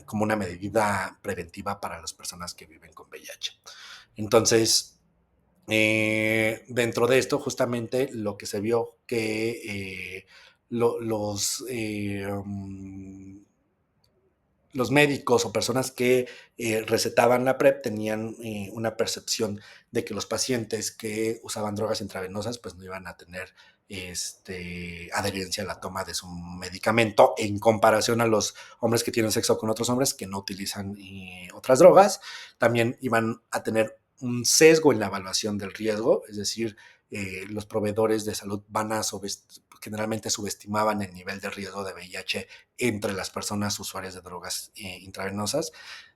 Speaker 1: como una medida preventiva para las personas que viven con VIH. Entonces, dentro de esto, justamente lo que se vio que los médicos o personas que recetaban la PrEP tenían una percepción de que los pacientes que usaban drogas intravenosas pues no iban a tener adherencia a la toma de su medicamento en comparación a los hombres que tienen sexo con otros hombres que no utilizan otras drogas. También iban a tener un sesgo en la evaluación del riesgo, es decir, los proveedores de salud generalmente subestimaban el nivel de riesgo de VIH entre las personas usuarias de drogas intravenosas,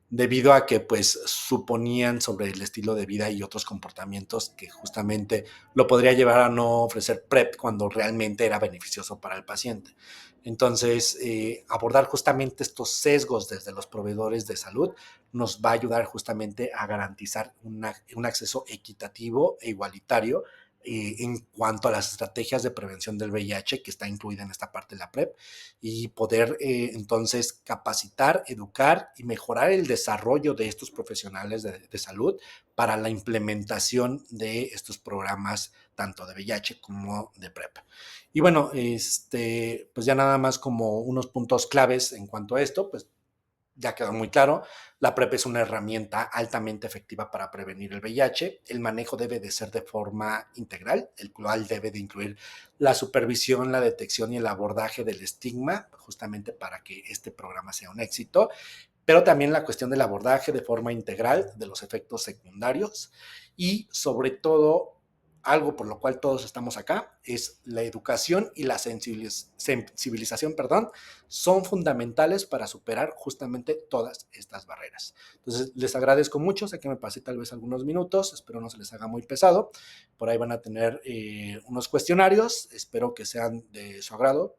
Speaker 1: debido a que pues suponían sobre el estilo de vida y otros comportamientos que justamente lo podría llevar a no ofrecer PrEP cuando realmente era beneficioso para el paciente. Entonces, abordar justamente estos sesgos desde los proveedores de salud nos va a ayudar justamente a garantizar un acceso equitativo e igualitario en cuanto a las estrategias de prevención del VIH que está incluida en esta parte de la PrEP y poder entonces capacitar, educar y mejorar el desarrollo de estos profesionales de salud para la implementación de estos programas tanto de VIH como de PrEP. Y bueno, pues ya nada más como unos puntos claves en cuanto a esto, pues ya quedó muy claro, la PrEP es una herramienta altamente efectiva para prevenir el VIH. El manejo debe de ser de forma integral, el cual debe de incluir la supervisión, la detección y el abordaje del estigma, justamente para que este programa sea un éxito, pero también la cuestión del abordaje de forma integral de los efectos secundarios y sobre todo algo por lo cual todos estamos acá, es la educación y la sensibilización, perdón, son fundamentales para superar justamente todas estas barreras. Entonces, les agradezco mucho, sé que me pasé tal vez algunos minutos, espero no se les haga muy pesado, por ahí van a tener unos cuestionarios, espero que sean de su agrado,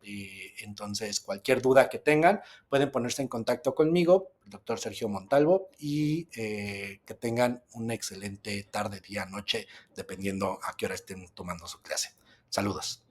Speaker 1: entonces cualquier duda que tengan, pueden ponerse en contacto conmigo, el doctor Sergio Montalvo, y que tengan una excelente tarde, día, noche, dependiendo a qué hora estén tomando su clase. Saludos.